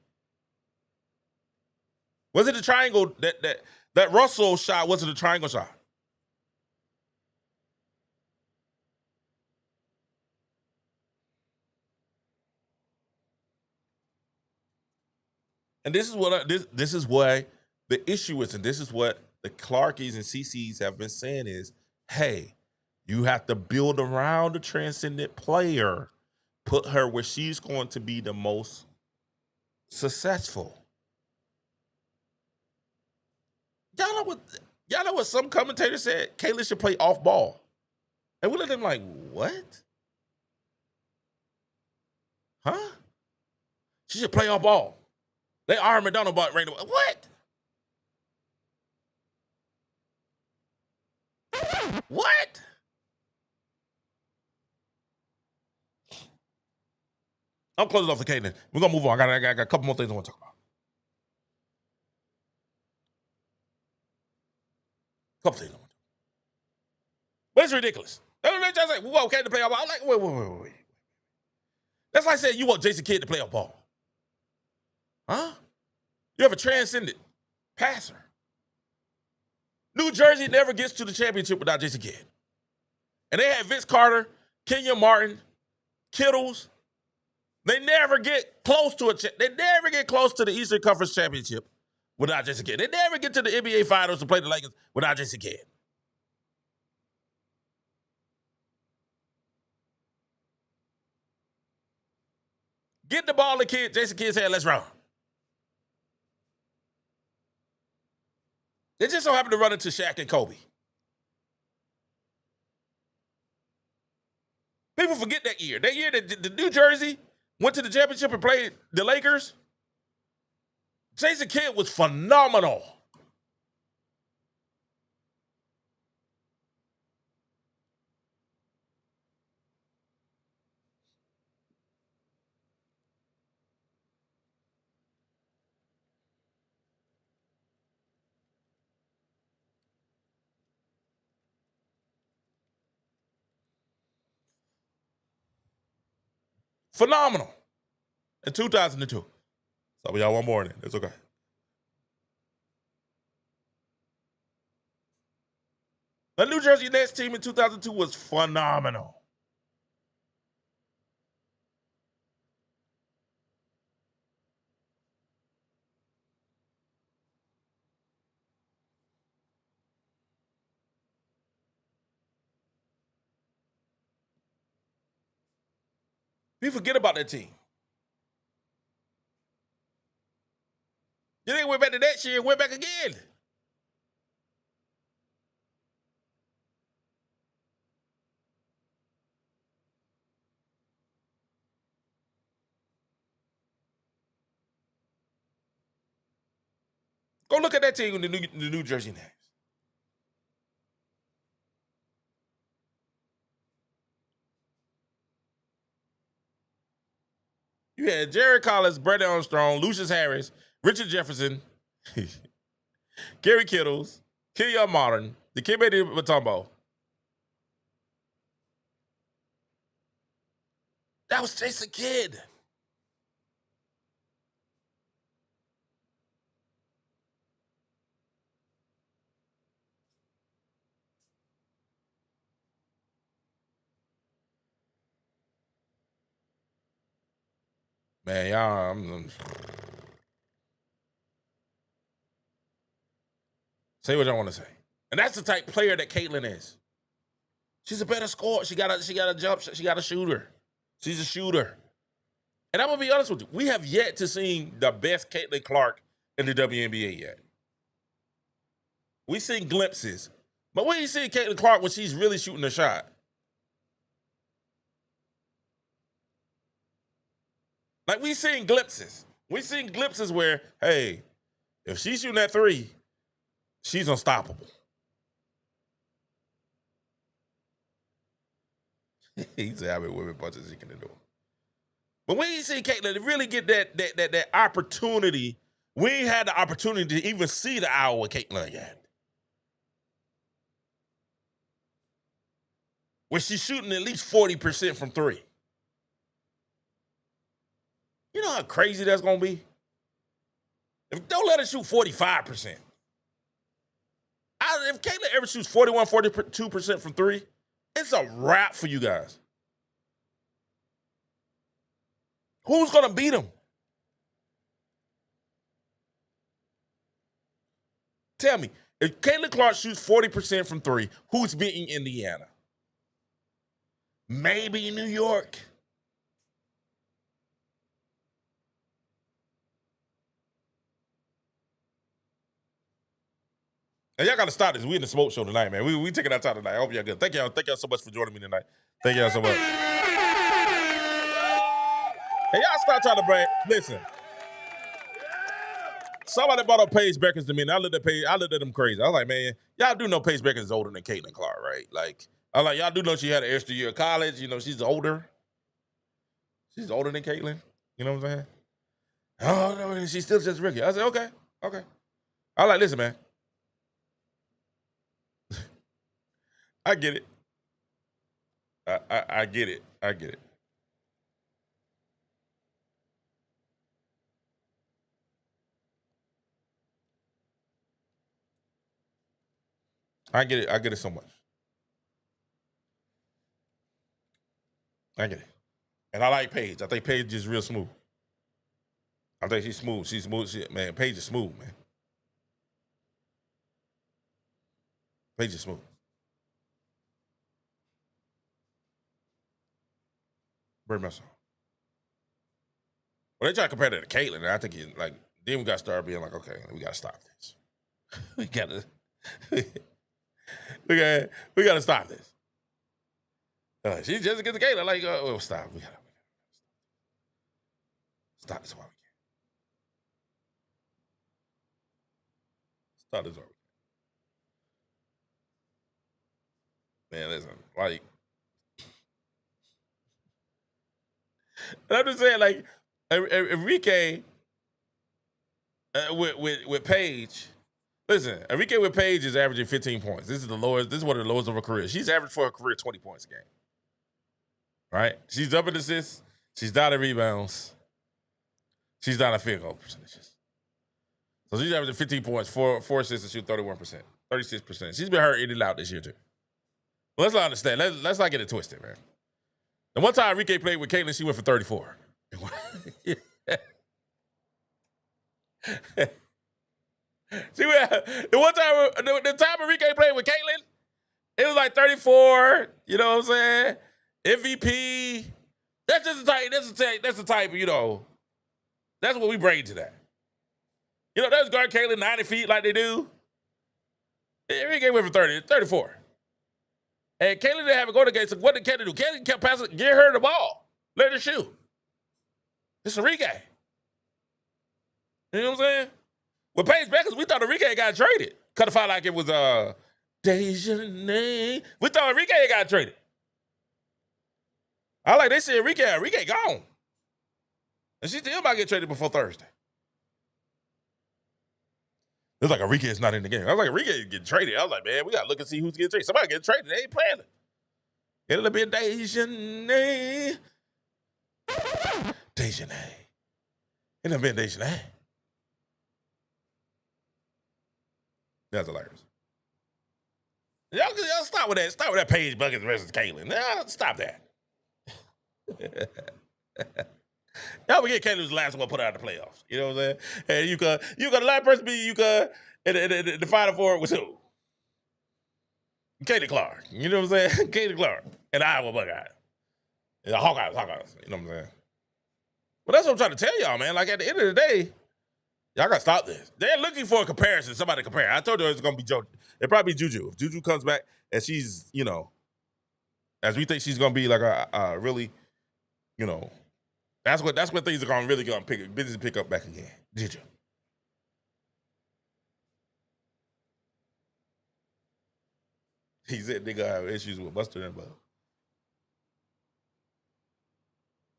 Was it the triangle that Russell shot? Was it a triangle shot? And this is what this is why the issue is, and this is what the Clarkies and CCs have been saying is, hey, you have to build around the transcendent player, put her where she's going to be the most successful. Y'all know what some commentator said? Kayla should play off ball. And we looked at them like, what? Huh? She should play off ball. They Ari McDonald bought right away. What? What? I'm closing off the Caitlin. We're gonna move on. I got a couple more things I want to talk about. Couple things I want to talk about. But it's ridiculous. They just like, we want Caitlin to play off ball. I'm like, wait. That's like saying you want Jason Kidd to play off ball. Huh? You have a transcendent passer. New Jersey never gets to the championship without Jason Kidd. And they had Vince Carter, Kenyon Martin, Kittles. They never get close to the Eastern Conference Championship without Jason Kidd. They never get to the NBA Finals to play the Lakers without Jason Kidd. Get the ball to Jason Kidd's head, let's run. They just so happened to run into Shaq and Kobe. People forget that year. That year that the New Jersey went to the championship and played the Lakers. Jason Kidd was phenomenal. Phenomenal. In 2002. Some of y'all want more than it. It's okay. The New Jersey Nets team in 2002 was phenomenal. We forget about that team. next year and went back again. Go look at that team with the New Jersey names. You had Jared Collins, Brett Armstrong, Lucius Harris, Richard Jefferson, Gary Kittles, Killian Martin, Dikembe Mutombo. That was Jason Kidd. Man, y'all, say what y'all want to say. And that's the type of player that Caitlin is. She's a better scorer. She got a jump shot. She got a shooter. She's a shooter. And I'm going to be honest with you. We have yet to see the best Caitlin Clark in the WNBA yet. We've seen glimpses. But we ain't seen Caitlin Clark when she's really shooting a shot. Like, we seen glimpses. We seen glimpses where, hey, if she's shooting that three, she's unstoppable. He said, how many women punches she can do. But we ain't seen Caitlin to really get that opportunity. We ain't had the opportunity to even see the hour with Caitlin yet. Where she's shooting at least 40% from three. You know how crazy that's going to be? Don't let her shoot 45%. If Caitlin ever shoots 41, 42% from three, it's a wrap for you guys. Who's going to beat them? Tell me, if Caitlin Clark shoots 40% from three, who's beating Indiana? Maybe New York. And y'all got to stop this. We in the smoke show tonight, man. We taking our time tonight. I hope y'all good. Thank y'all so much for joining me tonight. Thank y'all so much. Hey, y'all start trying to bring. Listen. Somebody brought up Paige Beckers to me, and I looked at them crazy. I was like, man, y'all do know Paige Beckers is older than Caitlin Clark, right? Like, I was like, y'all do know she had an extra year of college. You know, she's older. She's older than Caitlin. You know what I'm saying? Oh, no, she's still just rookie. I said, okay. I was like, listen, man. I get it. I get it. I get it. I get it. I get it so much. I get it. And I like Paige. I think Paige is real smooth. I think she's smooth. She's smooth. Man, Paige is smooth, man. Paige is smooth. Very much so. Well, they try to compare that to Caitlin, and I think then we got to start being like, okay, we got to stop this. we got to stop this. She just against Caitlin, like, oh, stop. We got to stop this while we can. Stop this while we can. Man, listen, like. And I'm just saying, like, Enrique with Paige. Listen, Enrique with Paige is averaging 15 points. This is the lowest. This is one of the lowest of her career. She's averaged for her career 20 points a game. Right? She's up in assists. She's down in rebounds. She's down in field goal percentages. So she's averaging 15 points, four assists, and shoot 31%, 36%. She's been hurt in and out this year too. But let's not understand. Let's not get it twisted, man. The one time Enrique played with Caitlin, she went for 34. See, the time Enrique played with Caitlin, it was like 34. You know what I'm saying? MVP. That's just the type. That's the type. You know. That's what we bring to that. You know, they was guarding Kaylin 90 feet like they do. Enrique went for 30, 34. And Kaylin didn't have a go to game. So what did Kaylin do? Kaylin kept passing, get her the ball. Let her shoot. It's Enrique. You know what I'm saying? With Paige Beckers, we thought Enrique got traded. Cut it felt like it was Diajina. We thought Enrique got traded. I like they said Enrique gone. And she still might get traded before Thursday. It's like Enrique's not in the game. I was like, Enrique getting traded. I was like, man, we gotta look and see who's getting traded. Somebody getting traded. They ain't playing it. It'll be Diajina. Diajina. It'll be Diajina. That's hilarious. Y'all stop with that. Stop with that Paige Buckets versus Kaylin. Nah, stop that. Y'all forget Kaylin was the last one put out of the playoffs. You know what I'm saying? And you got the last person be in the Final Four was who? Katie Clark. You know what I'm saying? Katie Clark. And Iowa Buckeyes. And the Hawkeyes. You know what I'm saying? But that's what I'm trying to tell y'all, man. Like at the end of the day, y'all gotta stop this. They're looking for a comparison, somebody to compare. I told you it's gonna be Joe. It'll probably be Juju. If Juju comes back and she's, you know, as we think she's gonna be like a really, you know, that's what things are gonna really pick up back again. Juju. He said nigga have issues with Buster and Bub.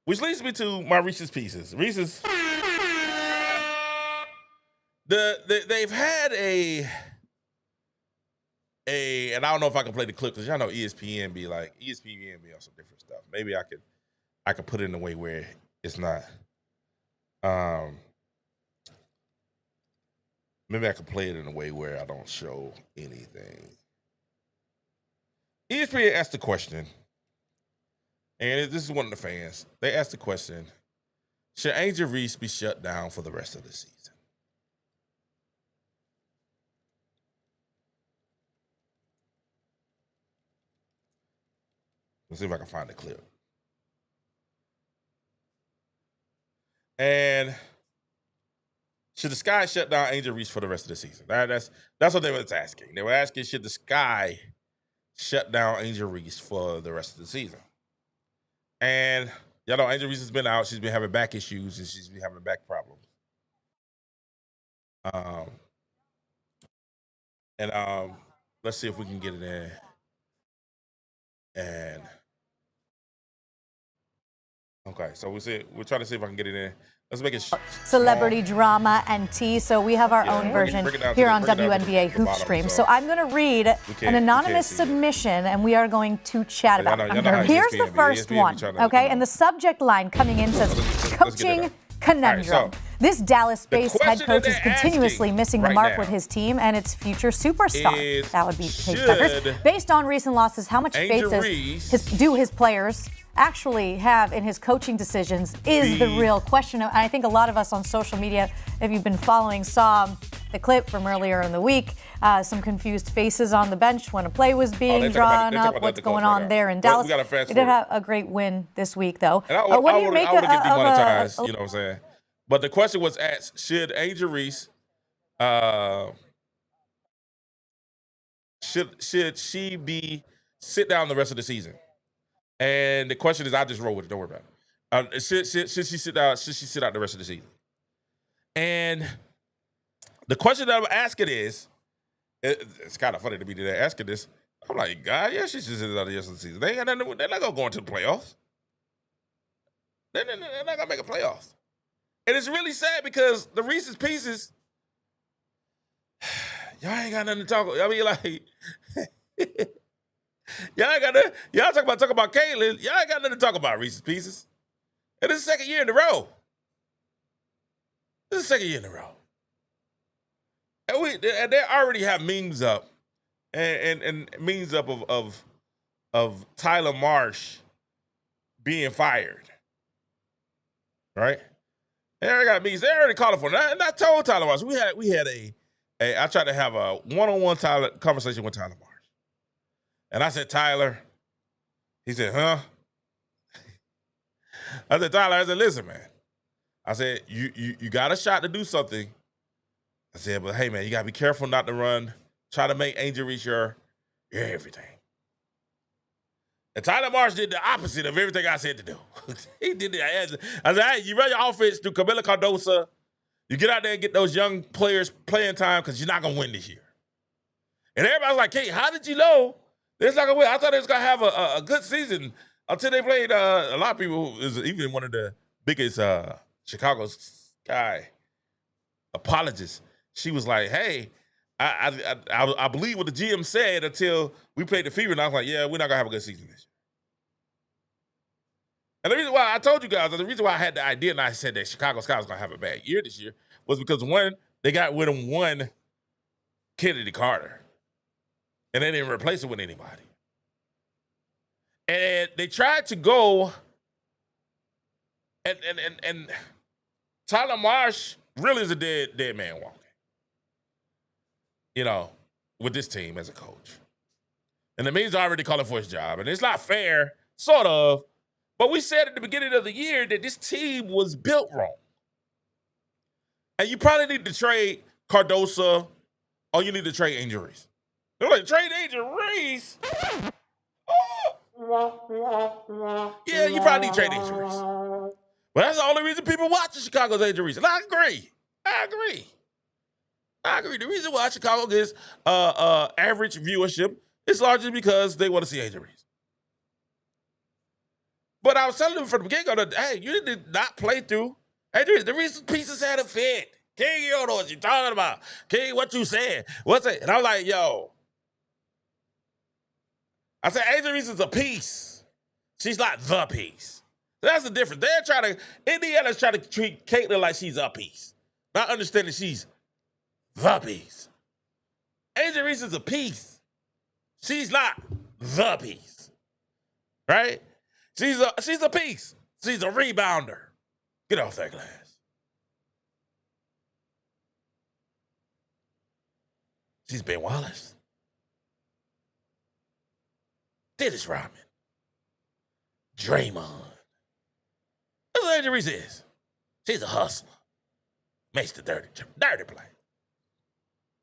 Which leads me to my Reese's Pieces. Reese's. They've had a and I don't know if I can play the clip because y'all know ESPN be on some different stuff. Maybe I could put it in a way where it's not. Maybe I could play it in a way where I don't show anything. ESPN asked the question, and this is one of the fans. They asked the question: should Angel Reese be shut down for the rest of the season? Let's see if I can find the clip. And should the Sky shut down Angel Reese for the rest of the season? That's what they were asking. They were asking, should the Sky shut down Angel Reese for the rest of the season? And y'all know Angel Reese has been out. She's been having back issues and she's been having back problems. Let's see if we can get it in. And okay, so we're trying to see if I can get it in. Let's make it celebrity drama and tea. So we have our own version here on WNBA Hoop Stream. So I'm going to read an anonymous submission, and we are going to chat about it. Here's the first one, okay? And the subject line coming in says, "Coaching conundrum." This Dallas-based head coach is continuously missing the mark with his team and its future superstar. That would be Paige Beckers. Based on recent losses, how much faith do his players actually have in his coaching decisions is the real question. And I think a lot of us on social media, if you've been following, saw the clip from earlier in the week. Some confused faces on the bench when a play was being drawn up. What's going on there in Dallas? They did have a great win this week, though. What do you make of demonetized, you know what I'm saying? But the question was asked, should Angel Reese, should she sit down the rest of the season? And the question is, I just roll with it. Don't worry about it. Should she sit down? Should she sit out the rest of the season? And the question that I'm asking is, it's kind of funny to me that they're asking this. I'm like, God, yeah, she should sit out the rest of the season. They're not gonna go into the playoffs. They're not gonna make a playoffs. And it's really sad because the Reese's Pieces, y'all ain't got nothing to talk about. I mean, like, y'all talk about Kaylin. Y'all ain't got nothing to talk about Reese's Pieces. And this is the second year in a row. And they already have memes up. And memes up of Tyler Marsh being fired. Right? They already got memes. They already called for it. And I told Tyler Marsh, we had I tried to have a one-on-one conversation with Tyler Marsh. And I said, Tyler. He said, huh? I said, Tyler, listen, man. I said, you got a shot to do something I said, but hey, man, you got to be careful not to run. Try to make Angel Reese your everything. And Tyler Marsh did the opposite of everything I said to do. He did that. I said, hey, you run your offense through Camila Cardoso. You get out there and get those young players playing time because you're not going to win this year. And everybody's like, hey, how did you know they're not going to win? I thought they was going to have a good season until they played a lot of people, even one of the biggest Chicago Sky apologists. She was like, hey, I believe what the GM said until we played the Fever, and I was like, yeah, we're not going to have a good season this year. And the reason why I told you guys, the reason why I had the idea and I said that Chicago Sky was going to have a bad year this year was because, one, they got rid of one Kennedy Carter, and they didn't replace it with anybody. And they tried to go, and Tyler Marsh really is a dead man walking, you know, with this team as a coach. And the means already calling for his job. And it's not fair, sort of, but we said at the beginning of the year that this team was built wrong. And you probably need to trade Cardoso, or you need to trade Angel Reese. They're like, trade Angel Reese? Yeah, you probably need to trade Angel Reese. But that's the only reason people watch Chicago's Angel Reese. And I agree. The reason why Chicago gets average viewership is largely because they want to see Angel Reese. But I was telling them from the beginning, hey, you did not play through Angel Reese. The reason pieces had a fit. King, you don't know what you're talking about. King, what you saying? What's it? And I was like, yo. I said, Angel Reese is a piece. She's not the piece. That's the difference. Indiana's trying to treat Caitlin like she's a piece. Not understanding she's the piece. Angel Reese is a piece. She's not the piece. Right? She's a piece. She's a rebounder. Get off that glass. She's Ben Wallace. Dennis Rodman. Draymond. That's what Angel Reese is. She's a hustler. Makes the dirty play.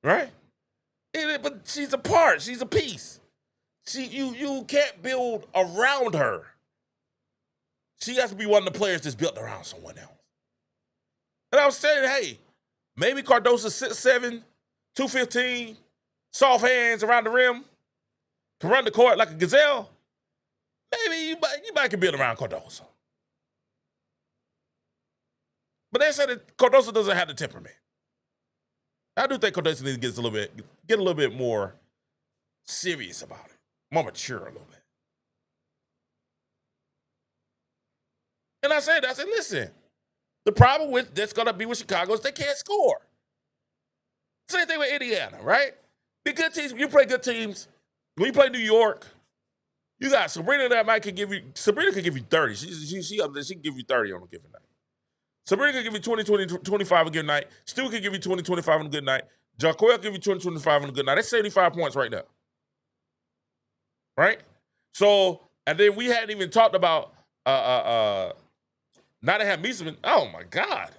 Right? But she's a part. She's a piece. You can't build around her. She has to be one of the players that's built around someone else. And I was saying, hey, maybe Cardoso's 6'7", 215, soft hands around the rim, can run the court like a gazelle. Maybe you might can build around Cardoso. But they said that Cardoso doesn't have the temperament. I do think Cardoso needs to get a little bit more serious about it, more mature a little bit. And I said, listen, the problem that's going to be with Chicago is they can't score. Same thing with Indiana, right? Be good teams. You play good teams. When you play New York, you got Sabrina Sabrina can give you 30. She up there, she can give you 30 on a given night. Sabrina can give you 20, 25 on a good night. Stu can give you 20, 25 on a good night. Jonquel can give you 20, 25 on a good night. That's 75 points right now. Right? So, and then we hadn't even talked about now they have Meesseman. Oh my God.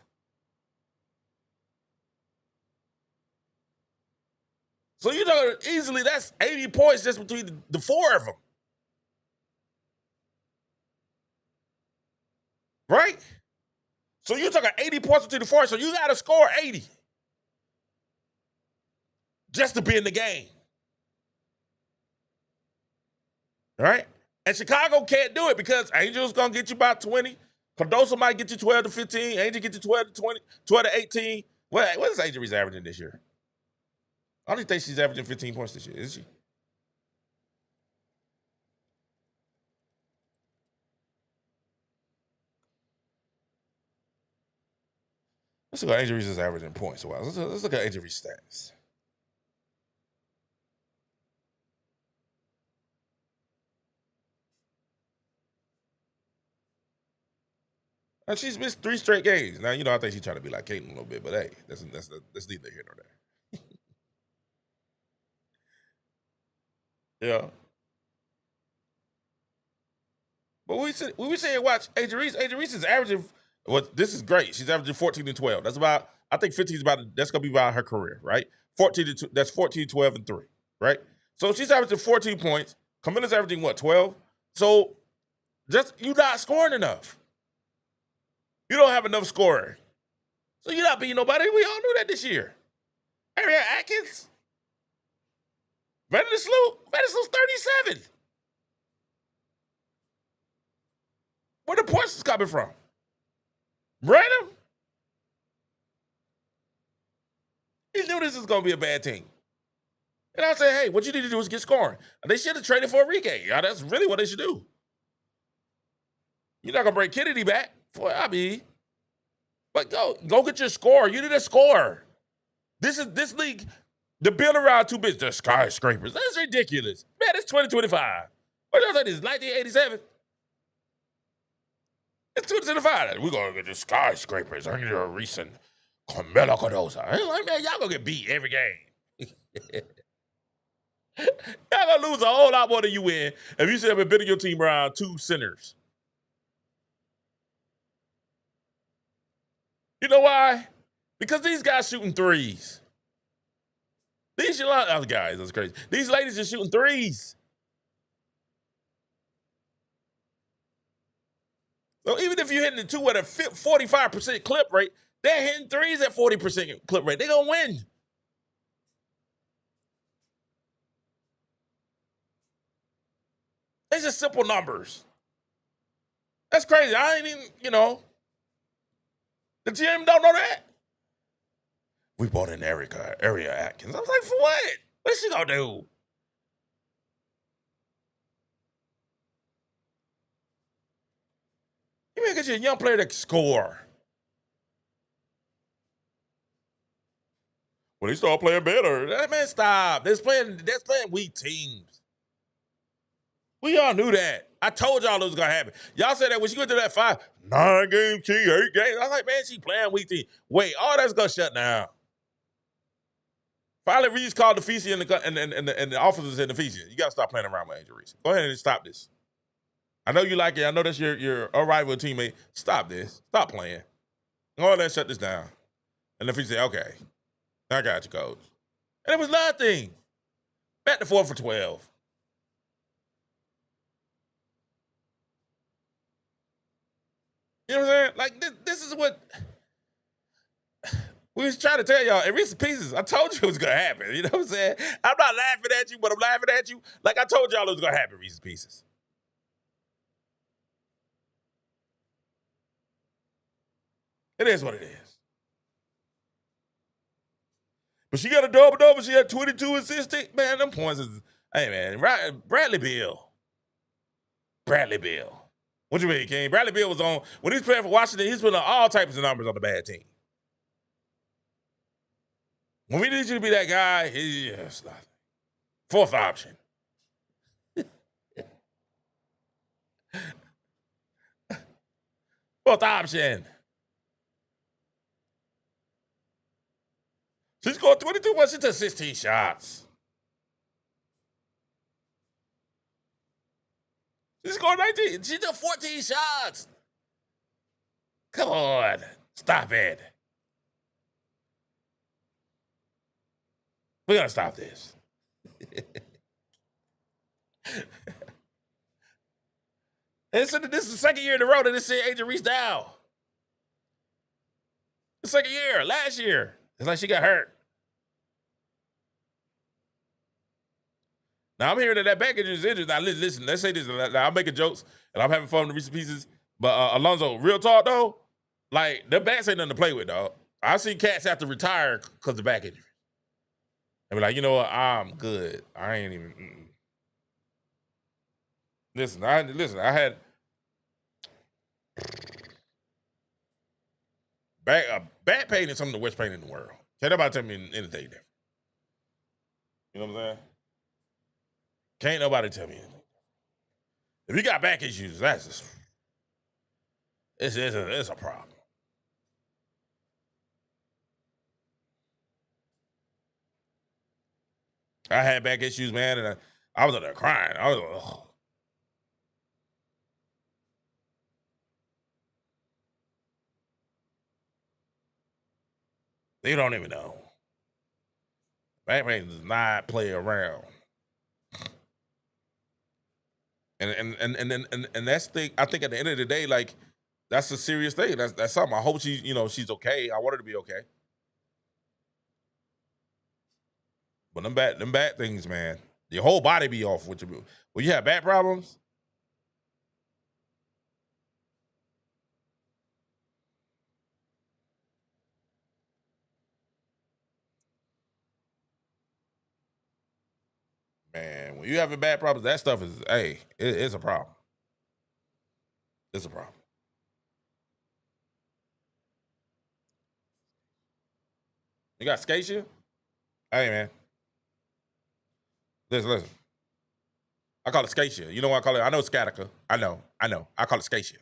So you know easily that's 80 points just between the four of them. Right? So you're talking 80 points between the four, so you got to score 80 just to be in the game. All right? And Chicago can't do it because Angel's going to get you about 20. Cardoso might get you 12 to 15. Angel get you 12 to 20, 12 to 18. What is Angel Reese averaging this year? I don't think she's averaging 15 points this year, is she? Let's look at Angel Reese's averaging points. Let's look at Angel Reese's stats. And she's missed 3 straight games. Now, you know, I think she's trying to be like Caitlin a little bit, but hey, that's neither here nor there. Yeah. But we were saying watch Angel Reese. Angel Reese is averaging, this is great. She's averaging 14 and 12. That's about I think 15 is that's going to be about her career, right? 14 to 2, that's 14, 12, and 3, right? So she's averaging 14 points. Camilla's averaging what, 12? So you're not scoring enough. You don't have enough scoring. So you're not beating nobody. We all knew that this year. Ari Atkins. Vandersloot's 37. Where the points is coming from? Breanna? He knew this was going to be a bad team. And I said, hey, what you need to do is get scoring. They should have traded for Enrique. Yeah, that's really what they should do. You're not going to bring Kennedy back. But go get your score. You need a score. This league, the build around two bits, the skyscrapers. That's ridiculous. Man, it's 2025. What y'all say this is 1987? It's 2025. We're going to get the skyscrapers. I need a recent Carmelo Cardoza. Like, man, y'all going to get beat every game. Y'all going to lose a whole lot more than you win if you sit up and building your team around two centers. You know why? Because these guys shooting threes. These guys, that's crazy. These ladies are shooting threes. So even if you're hitting the two at a 45% clip rate, they're hitting threes at 40% clip rate. They're going to win. It's just simple numbers. That's crazy. I ain't even, the GM don't know that. We bought in Ari Atkins. I was like, for what? What's she going to do? You may get you a young player that can score. Well, they start playing better. Man, stop. They're playing weak teams. We all knew that. I told y'all it was going to happen. Y'all said that when she went to that 9-game team, 8 games. I was like, man, she playing weak team. Wait, all that's going to shut down. Finally, Reese called the Fecia and the officers in the Fecia. You got to stop playing around with Angel Reese. Go ahead and stop this. I know you like it. I know that's your rival teammate. Stop this. Stop playing. Go ahead and shut this down. And the Fecia said, okay, I got you, coach. And it was nothing. Back to 4 for 12. You know what I'm saying? Like, this is what we was trying to tell y'all. In Reese's Pieces, I told you it was going to happen. You know what I'm saying? I'm not laughing at you, but I'm laughing at you. Like I told y'all it was going to happen, Reese's Pieces. It is what it is. But she got a double-double. She had 22 assists. Man, them points is... Hey, man, Bradley Beal. What you mean, King? Bradley Beal was on... When he was playing for Washington, he was putting all types of numbers on the bad team. When we need you to be that guy, it's not. Fourth option. Fourth option. She scored 22 points. She took 16 shots. She scored 19. She took 14 shots. Come on. Stop it. We got to stop this. And so this is the second year in a row that this shit Angel Reese down. The second year, last year. It's like she got hurt. Now, I'm hearing that back injury is injured. Now, listen, let's say this. Now, I'm making jokes, and I'm having fun with the Reese's Pieces. But, Alonzo, real talk, though, like, the backs ain't nothing to play with, dog. I see cats have to retire because of back injury. And be like, you know what? I'm good. I ain't even... Listen, I had... Back pain is some of the worst pain in the world. Can't nobody tell me anything different. You know what I'm saying? Can't nobody tell me anything. If you got back issues, that's just... It's a problem. I had back issues, man, and I was up there crying. I was like, oh. They don't even know. Back pain does not play around. And that's the I think at the end of the day, like that's a serious thing. That's something. I hope she's okay. I want her to be okay. But them bad things, man. Your whole body be off with you. When you have back problems. Man, when you having bad problems, that stuff is, it's a problem. It's a problem. You got scatia? Hey, man. Listen. I call it scatia. You know what I call it? I know sciatica. I know. I call it scatia.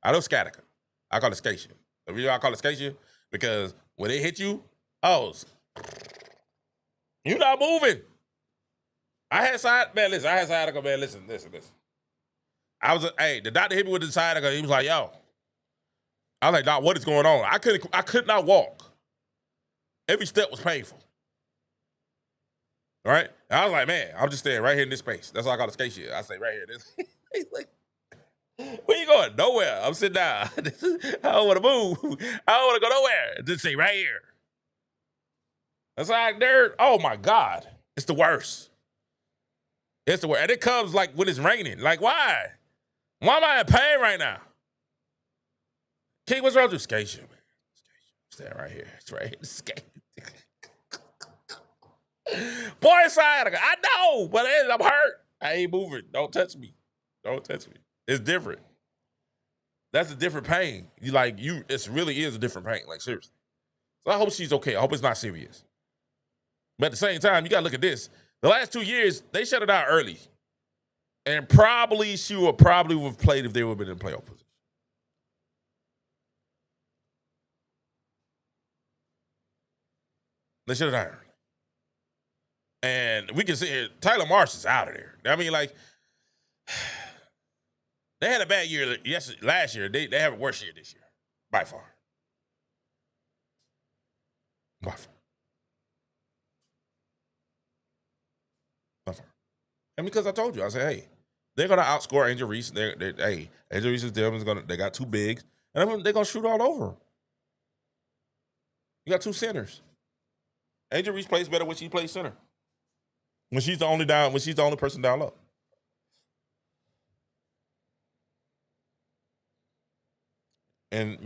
I know sciatica. I call it scatia. The reason I call it scatia, because when it hit you, you're not moving. I had sciatica, man. Listen. The doctor hit me with the sciatica. He was like, yo. I was like, doc, what is going on? I could not walk. Every step was painful. All right? And I was like, man, I'm just staying right here in this space. That's why I call it skate shit. I say right here. He's like, where you going? Nowhere. I'm sitting down. I don't want to move. I don't want to go nowhere. Just say right here. That's like, nerd. Oh my God. It's the worst. It's the worst. And it comes like when it's raining. Like, why? Why am I in pain right now? King, what's wrong with you? Skate shit, man. Stay right here. It's right here. Skate. Boy, sciatica. I know, but I'm hurt. I ain't moving. Don't touch me. It's different. That's a different pain. It really is a different pain. Like, seriously. So I hope she's okay. I hope it's not serious. But at the same time, you got to look at this. The last 2 years, they shut it out early. And probably she would have played if they would have been in playoff position. They shut it out early. And we can see it. Tyler Marsh is out of there. I mean, like, they had a bad year last year. They have a worse year this year. By far. And because I told you, I said, hey, they're going to outscore Angel Reese. Angel Reese is them. They got two bigs. And they're going to shoot all over them. You got two centers. Angel Reese plays better when she plays center. When she's the only person down low. And,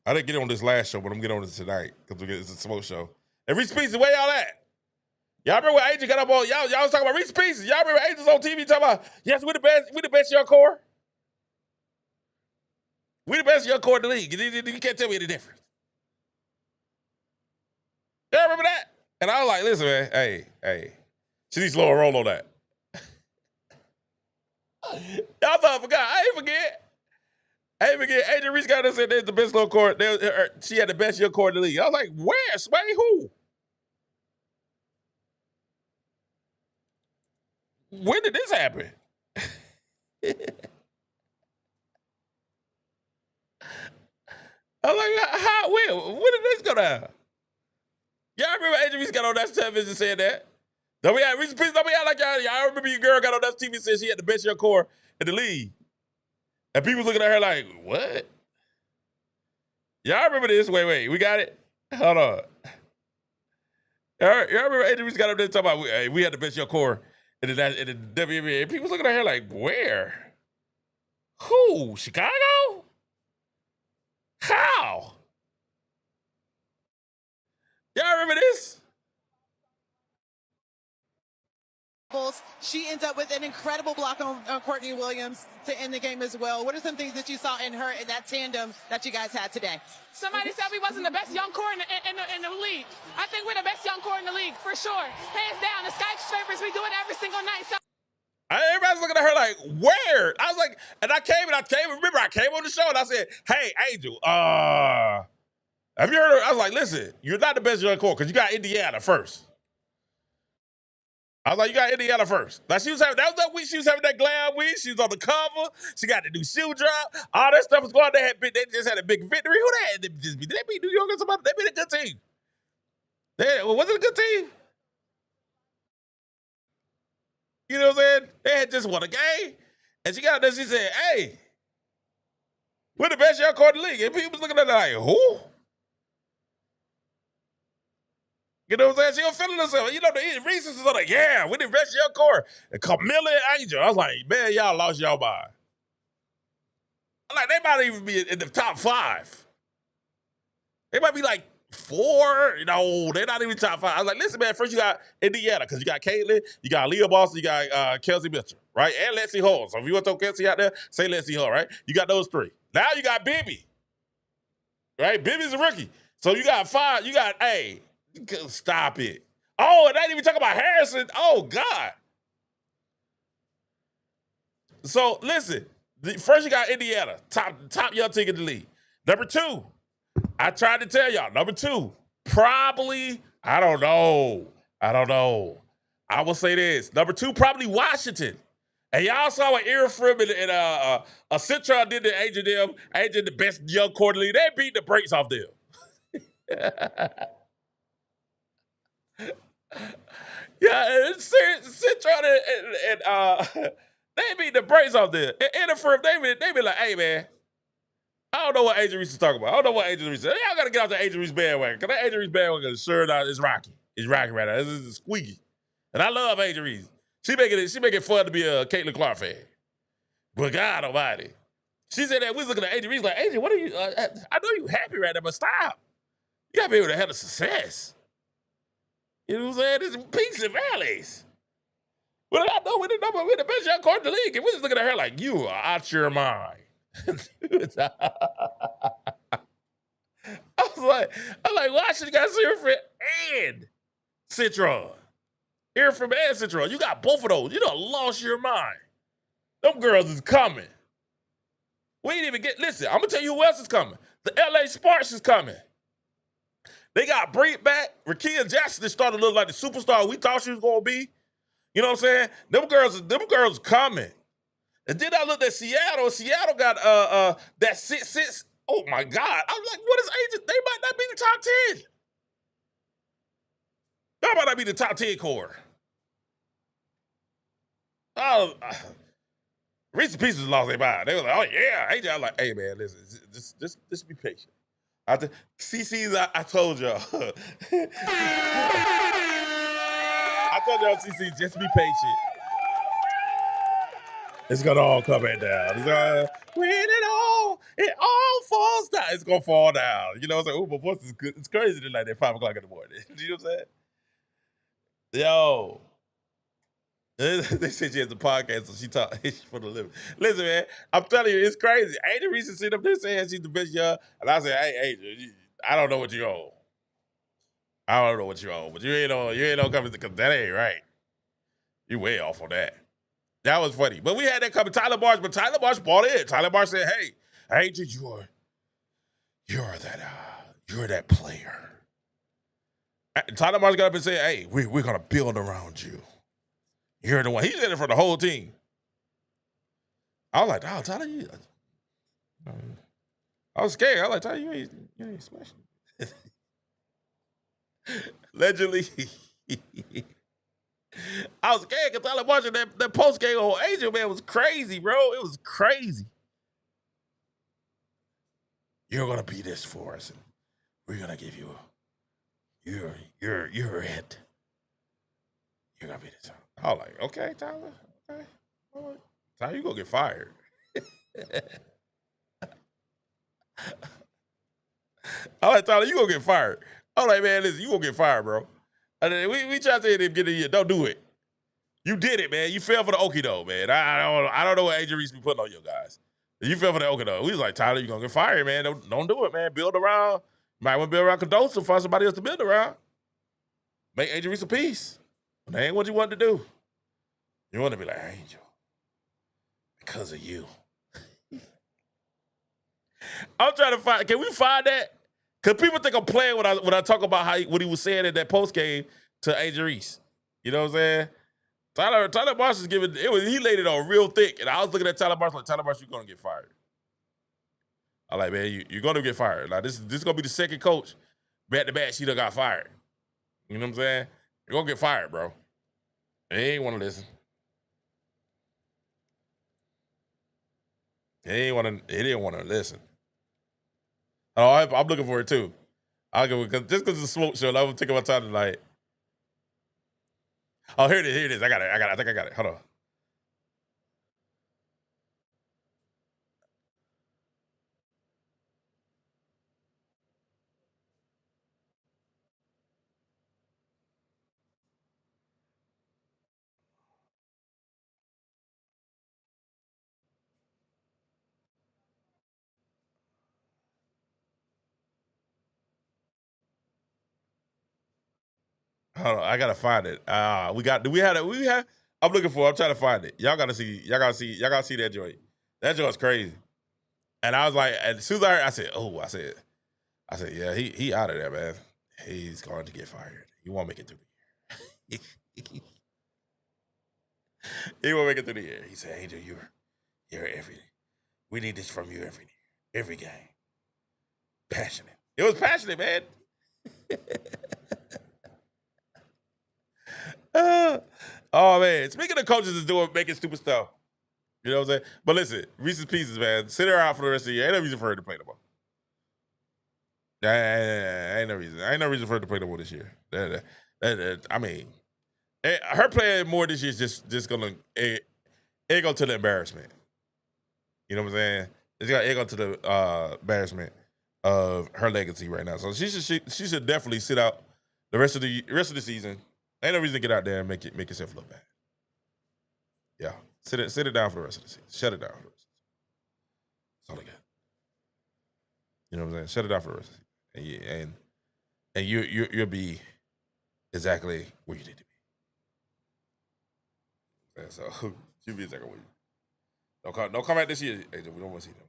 I didn't get on this last show, but I'm getting on this tonight because it's a smoke show. And Reese Pieces, where y'all at? Y'all remember when Angel got up on, y'all was talking about Reese Pieces. Y'all remember Angel's on TV talking about, yes, we the best young core. We the best young core in the league. You can't tell me any difference. Y'all remember that? And I was like, listen, man, hey. She needs to lower roll on that. Y'all thought I forgot. I ain't forget. Angel Reese got us said there's the best little court. She had the best young court in the league. I was like, where? Sway who? When did this happen? I'm like, how? When did this go down? Y'all remember Angel Reese got on that television saying that? Don't be out like y'all remember your girl got on that TV and said she had the best young core in the league. And people looking at her like, what? Y'all remember this? Wait, we got it? Hold on. Y'all remember Angel Reese got up there talking about we had the best young core in the WNBA. And people looking at her like, where? Who? Chicago? How? Y'all remember this? She ends up with an incredible block on Courtney Williams to end the game as well. What are some things that you saw in her in that tandem that you guys had today? Somebody said we wasn't the best young core in the league. I think we're the best young core in the league, for sure. Hands down, the skyscrapers, we do it every single night. So everybody's looking at her like, where? I was like, and I came, remember I came on the show and I said, hey, Angel, have you heard of her? I was like, listen, you're not the best young core because you got Indiana first. I was like, you got Indiana first. Like that was that week she was having that glam week. She was on the cover. She got the new shoe drop. All that stuff was going on. They just had a big victory. Who they had? Did they beat New York or somebody? They beat a good team. Was it a good team? You know what I'm saying? They had just won a game. And she got there, she said, hey, we're the best young core in the league. And people was looking at her like, who? You know what I'm saying? She was feeling herself. You know, the Reese was like, yeah, we're the best young core. And Camilla and Angel. I was like, man, y'all lost y'all mind. I'm like, they might even be in the top 5. They might be like 4. No, they're not even top 5. I was like, listen, man, first you got Indiana, because you got Caitlin, you got Leah Boston, you got Kelsey Mitchell, right? And Lexi Hull. So if you want to throw Kelsey out there, say Lexi Hull, right? You got those 3. Now you got Bibby, right? Bibby's a rookie. So you got 5. You got, hey, stop it. Oh, and I didn't even talk about Harrison. Oh, God. So listen, first you got Indiana, top young team in the league. Number 2, I tried to tell y'all, number 2, probably, I don't know. I will say this. Number 2, probably Washington. And y'all saw what Earfrim and Citron did to Angel them. Angel, the best young core in the league. They beat the brakes off them. Yeah, Citron and they beat the brakes off them. And Earfrim, they be like, hey, man, I don't know what Angel Reese is talking about. I don't know what Angel Reese is. Y'all got to get off the Angel Reese bandwagon. Because that Angel Reese bandwagon is sure not, it's rocky. It's rocky right now. It's squeaky. And I love Angel Reese. She make it fun to be a Caitlin Clark fan. But God almighty. She said that we was looking at Angel Reese like, Angel, what are you, I know you happy right now, but stop. You got to be able to have a success. You know what I'm saying? There's peaks and valleys. Well, I know we're the best young core in the league. And we're just looking at her like, you are out your mind. I was like, why should you guys hear from and Citron? Hear from and Citron. You got both of those. You done lost your mind. Them girls is coming. We ain't even listen, I'm gonna tell you who else is coming. The LA Sparks is coming. They got Bree back. Rakia Jackson is starting to look like the superstar we thought she was gonna be. You know what I'm saying? Them girls coming. And then I looked at Seattle. Seattle got that 6-6. Oh my God. I was like, what is Angel? They might not be the top 10. That might not be the top 10 core. Oh, Reese Pieces lost their mind. They were like, oh yeah, Angel. I was like, hey man, listen, just be patient. CC's, I told y'all. I told y'all, CC, just be patient. It's gonna all come back down. When it all falls down. It's gonna fall down. You know what I'm saying? Oh, my voice is good. It's crazy tonight at 5 o'clock in the morning. You know what I'm saying? Yo. They said she has a podcast, so she talk for the living. Listen, man, I'm telling you, it's crazy. Angel Reese is sitting up there saying she's the best young, and I said, hey, Angel, I don't know what you own. I don't know what you own, but you ain't on coming because that ain't right. You way off on that. That was funny. But we had that coming. Tyler Marsh, but Tyler Marsh bought in. Tyler Marsh said, hey, Angel, you're that player. And Tyler Marsh got up and said, hey, we're gonna build around you. You're the one. He said it for the whole team. I was like, oh, Tyler, you. I was scared. I was like, Tyler, you ain't smashing. Allegedly. I was scared because Tyler Marshall, that post game on Angel, man, was crazy, bro. It was crazy. You're gonna be this for us, and we're gonna give you you're it. You're gonna be this. I was like, okay, Tyler. Okay. All right. Tyler, you gonna get fired. I was like, Tyler, you gonna get fired. I was like, man, listen, you gonna get fired, bro. And then we tried to say to him, get in here. Don't do it. You did it, man. You fell for the okie doke, man. I don't know what Angel Reese be putting on you guys. You fell for the okie doke. We was like, Tyler, you gonna get fired, man. Don't do it, man. Build around. You might want to build around Condosa, find somebody else to build around. Make Angel Reese a piece. But that ain't what you wanted to do. You want to be like, Angel, because of you. I'm trying to find, can we find that? Because people think I'm playing when I talk about what he was saying in that post game to Angel Reese. You know what I'm saying? Tyler Marsh is giving, he laid it on real thick. And I was looking at Tyler Marsh like, Tyler Marsh, you're going to get fired. I'm like, man, you're going to get fired. Like, this is going to be the second coach back-to-back she done got fired. You know what I'm saying? You're gonna get fired, bro. They ain't want to listen. They didn't want to listen. Oh, I'm looking for it too. I'll go just because it's a smoke show. I'm taking my time tonight. Oh, here it is. I got it. I think I got it. Hold on. Hold on, I gotta find it. I'm looking for it. I'm trying to find it. Y'all gotta see that joint. That joint's crazy. And I was like, as soon as I said, yeah, he out of there, man. He's going to get fired. He won't make it through the year. He won't make it through the year. He said, Angel, you're we need this from you every game. Passionate. It was passionate, man. Oh man, speaking of coaches is making stupid stuff. You know what I'm saying? But listen, Reese's Pieces, man. Sit her out for the rest of the year. Ain't no reason for her to play no more. Ain't no reason. Ain't no reason for her to play no more this year. I mean, her playing more this year is just gonna go to the embarrassment. You know what I'm saying? It's gonna go to the embarrassment of her legacy right now. So she should definitely sit out the rest of the season. Ain't no reason to get out there and make yourself look bad. Yeah. Sit it down for the rest of the season. Shut it down for the rest of the season. That's all I got. You know what I'm saying? Shut it down for the rest of the season. And you'll be exactly where you need to be. And so you'll be exactly where you don't come out this year. We don't want to see them.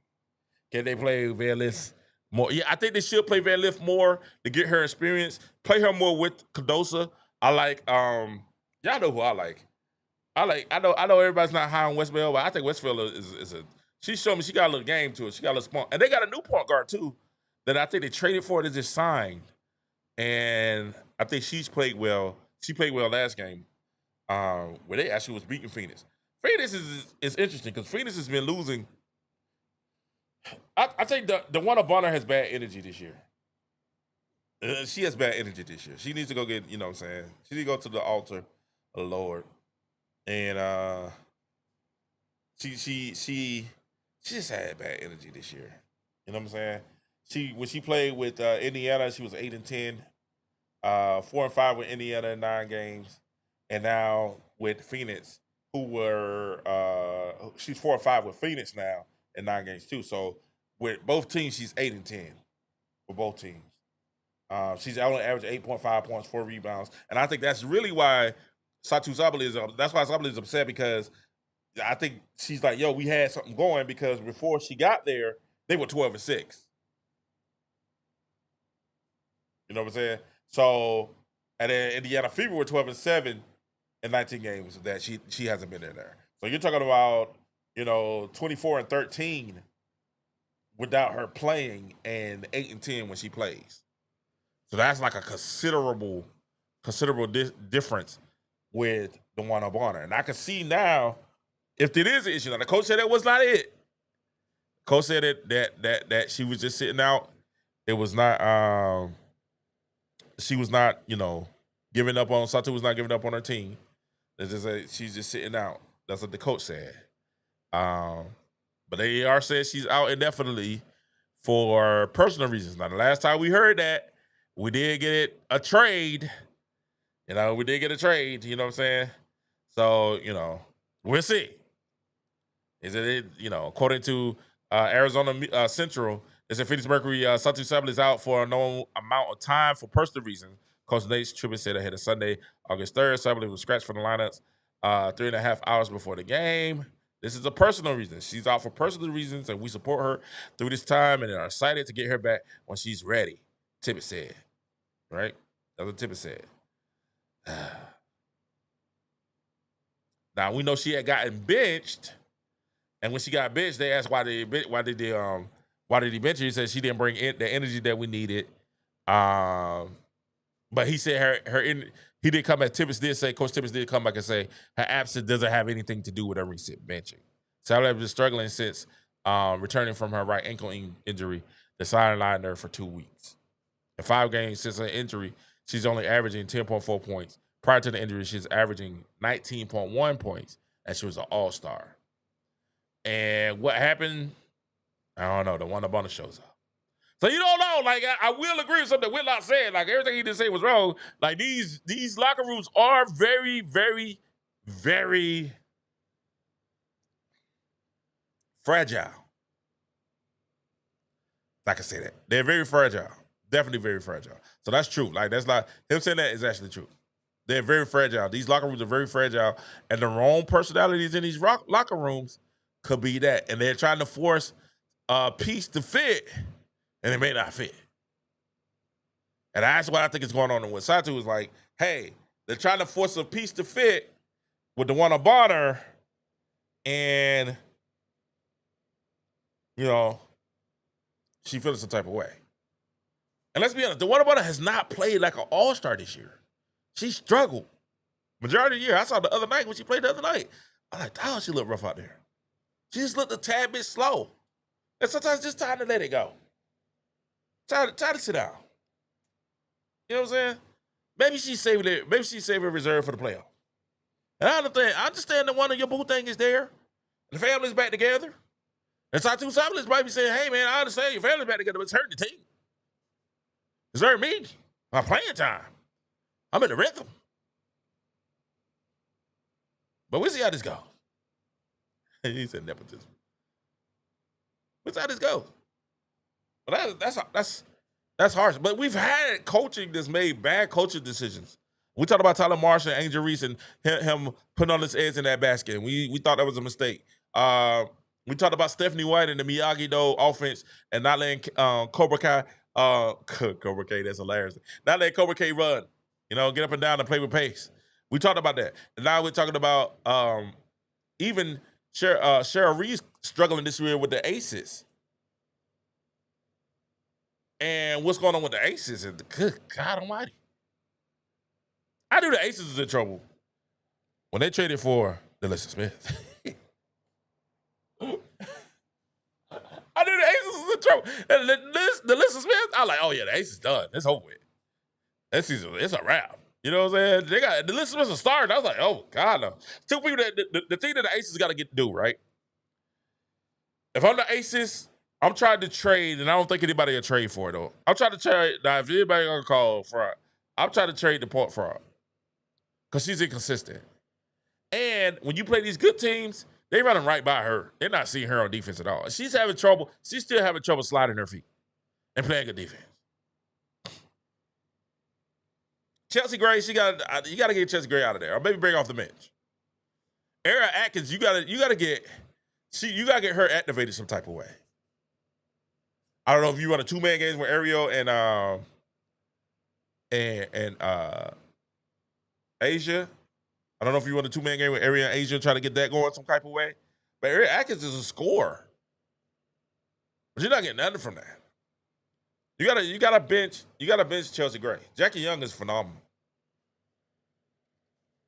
Can they play Van Lith more? Yeah, I think they should play Van Lith more to get her experience. Play her more with Cardosa. I like y'all know who I like. I know everybody's not high on Westfield, but I think Westfield is she showed me she got a little game to it. She got a little spunk. And they got a new point guard too that I think they traded for. They just signed. And I think she's played well. She played well last game. Where they actually was beating Phoenix. Phoenix is interesting because Phoenix has been losing. I think the one of Bonner has bad energy this year. She has bad energy this year. She needs to go get, you know what I'm saying? She needs to go to the altar of the Lord. And she just had bad energy this year. You know what I'm saying? When she played with Indiana, she was 8-10, 4-5 with Indiana in 9 games, and now with Phoenix, she's 4-5 with Phoenix now in 9 games too. So with both teams, she's 8-10 with both teams. She's only averaging 8.5 points, 4 rebounds, and I think that's really why Satou Sabally is upset because I think she's like, yo, we had something going because before she got there, they were 12-6. You know what I'm saying? So, and then Indiana Fever were 12-7 in 19 games that she hasn't been in there. So you're talking about, 24-13 without her playing and 8-10 when she plays. So that's like a considerable difference with the one up on her. And I can see now if it is an issue. Now the coach said that was not it. Coach said that she was just sitting out. It was not she was not, giving up on Satou was not giving up on her team. She's just sitting out. That's what the coach said. But AAR says she's out indefinitely for personal reasons. Now the last time we heard that, we did get a trade. We did get a trade, you know what I'm saying? So, we'll see. Is it, according to Arizona Central, they said Phoenix Mercury, Satou Sabally is out for a known amount of time for personal reasons. Coach Nate Tribbett said ahead of Sunday, August 3rd, Sabally was scratched from the lineups 3.5 hours before the game. This is a personal reason. She's out for personal reasons, and we support her through this time and are excited to get her back when she's ready, Tibbett said. Right? That's what Tibbett said. Now we know she had gotten benched, and when she got benched, they asked why did he bench her? He said she didn't bring in the energy that we needed. But But he said he did come back. Coach Tibbetts did come back and say her absence doesn't have anything to do with her recent benching. Saleh has been struggling since returning from her right ankle injury that sidelined her for 2 weeks. In 5 games since her injury, she's only averaging 10.4 points. Prior to the injury, she's averaging 19.1 points, and she was an all-star. And what happened? I don't know. The one up on the shows up. So you don't know. Like I will agree with something that Whitlock said. Like everything he did say was wrong. Like these locker rooms are very, very, very fragile. I can say that. They're very fragile. Definitely very fragile. So that's true. Like that's not him saying that is actually true. They're very fragile. These locker rooms are very fragile, and the wrong personalities in these locker rooms could be that. And they're trying to force a piece to fit, and it may not fit. And that's what I think is going on with Satu is like, hey, they're trying to force a piece to fit with the one on Bonner, and she feels some type of way. And let's be honest, the one on Bonner has not played like an all-star this year. She struggled. Majority of the year. I saw the other night when she played the other night. I'm like, oh, she looked rough out there. She just looked a tad bit slow. And sometimes it's just time to let it go. Time to sit down. You know what I'm saying? Maybe she's saving it. Maybe she's saving reserve for the playoff. And I understand that one of your boo thing is there. And the family's back together. And Satu Sabalets might be saying, hey, man, I understand your family's back together, but it's hurting the team. It's hurting me. My playing time. I'm in the rhythm. But we'll see how this goes. He said nepotism. We'll see how this goes. But that's harsh. But we've had coaching that's made bad coaching decisions. We talked about Tyler Marshall and Angel Reese and him putting all his eggs in that basket. We thought that was a mistake. We talked about Stephanie White and the Miyagi-Do offense and not letting Cobra Kai, Cobra Kai, that's hilarious. Not letting Cobra Kai run. Get up and down and play with pace. We talked about that. And now we're talking about even Cheryl Reese struggling this year with the aces. And what's going on with the aces? And good God almighty. I knew the aces was in trouble when they traded for Delissa Smith. I knew the aces was in trouble. And Delissa Smith, I was like, oh yeah, the aces done. It's over with. That season, it's a wrap. You know what I'm saying? They got the list was a start. I was like, oh God, no. Two people that the thing that the Aces got to do, right? If I'm the Aces, I'm trying to trade, and I don't think anybody will trade for it though. I'm trying to trade. Now, if anybody gonna call for it, I'm trying to trade the point for her because she's inconsistent. And when you play these good teams, they running right by her. They're not seeing her on defense at all. She's having trouble. She's still having trouble sliding her feet and playing good defense. Chelsea Gray, you got to get Chelsea Gray out of there, or maybe bring off the bench. Era Atkins, you got to get her activated some type of way. I don't know if you run a 2-man game with Ariel and Asia. I don't know if you run a 2-man game with Ariel and Asia, try to get that going some type of way. But Era Atkins is a scorer, but you're not getting nothing from that. You gotta bench Chelsea Gray. Jackie Young is phenomenal.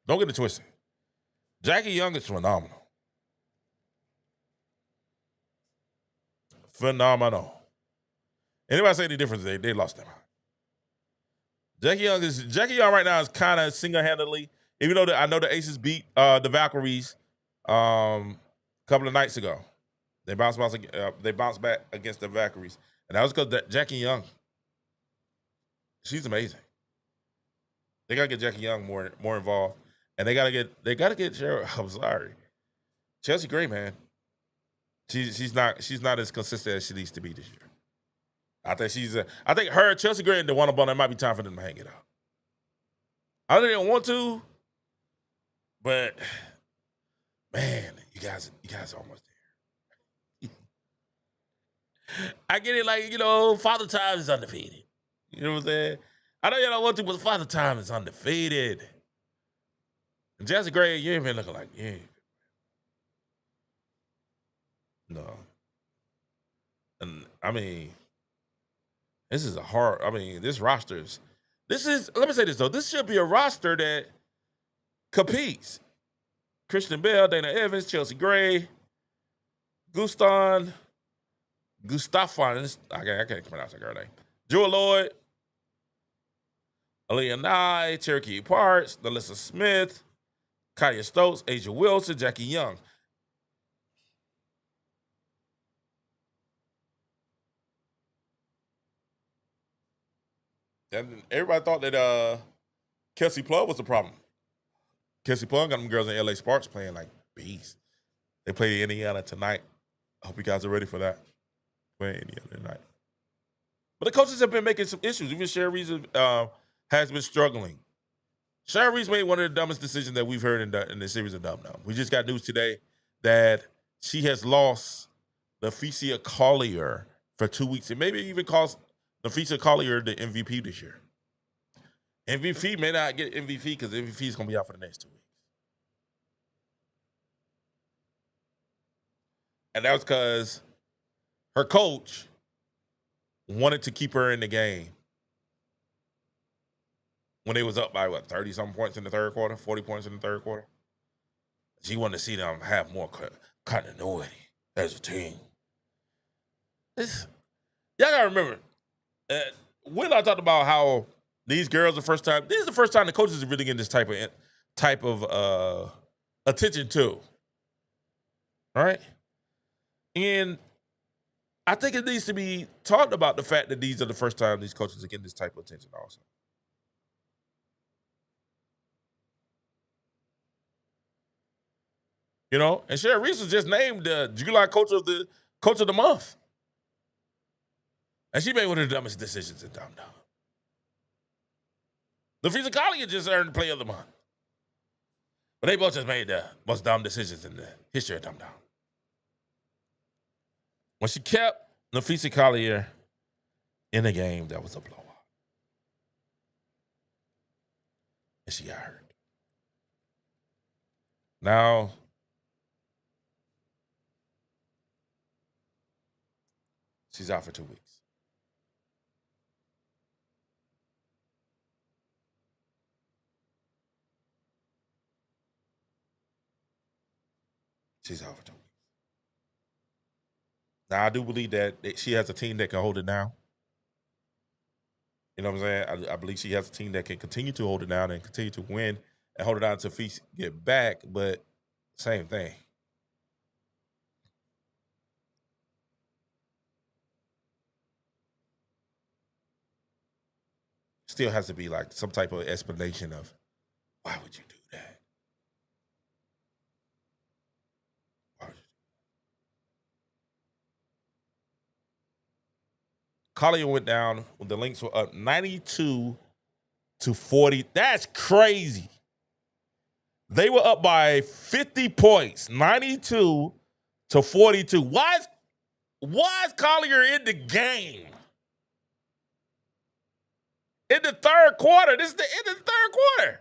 Don't get it twisted. Jackie Young is phenomenal. Phenomenal. Anybody say any difference? They lost them. Jackie Young right now is kind of single-handedly, even though I know the Aces beat the Valkyries a couple of nights ago. They bounced back against the Valkyries. And that was because Jackie Young, she's amazing. They gotta get Jackie Young more involved, and they gotta get Cheryl. I'm sorry, Chelsea Gray, man. She's not as consistent as she needs to be this year. I think her, Chelsea Gray, and the one up on it might be time for them to hang it out. I know they don't want to, but man, you guys are almost there. I get it, like, Father Time is undefeated. You know what I'm saying? I know y'all don't want to, but Father Time is undefeated. And Chelsea Gray, you ain't been looking like, yeah. No. And, this is this roster's let me say this, though. This should be a roster that competes. Christian Bell, Dana Evans, Chelsea Gray, Gustafon, I can't pronounce that girl name. Jewel Lloyd, Aaliyah Nye, Cherokee Parks, Alyssa Smith, Kaya Stokes, Asia Wilson, Jackie Young. And everybody thought that Kelsey Plum was the problem. Kelsey Plum got them girls in LA Sparks playing like beasts. They play Indiana tonight. I hope you guys are ready for that. Playing Indiana tonight. But the coaches have been making some issues. Even Sherry Reese has been struggling. Sherry Reese made one of the dumbest decisions that we've heard in the series of Dumb Dumb. We just got news today that she has lost Nafisa Collier for 2 weeks. It maybe even cost Nafisa Collier the MVP this year. MVP may not get MVP because MVP is going to be out for the next 2 weeks. And that was because her coach wanted to keep her in the game when they was up by, 30-something points in the third quarter, 40 points in the third quarter. She wanted to see them have more continuity as a team. Y'all got to remember, when I talked about how these girls this is the first time the coaches are really getting this type of attention too. Right? And I think it needs to be talked about the fact that these are the first time these coaches are getting this type of attention also. You know, and Sherry Reese was just named the July coach of the month. And she made one of the dumbest decisions in Dumb Dumb. Nafisa Collier just earned the player of the month. But they both just made the most dumb decisions in the history of Dumb Dumb. When she kept Nafisa Collier in a game, that was a blowout. And she got hurt. Now, she's out for 2 weeks. She's out for 2 weeks. Now, I do believe that she has a team that can hold it down. You know what I'm saying? I believe she has a team that can continue to hold it down and continue to win and hold it down until feet get back, but same thing. Still has to be like some type of explanation of why would you do that? Why would you? Collier went down when the Lynx were up 92-40. That's crazy. They were up by 50 points, 92-42. Why is Collier in the game? In the third quarter. This is the end of the third quarter.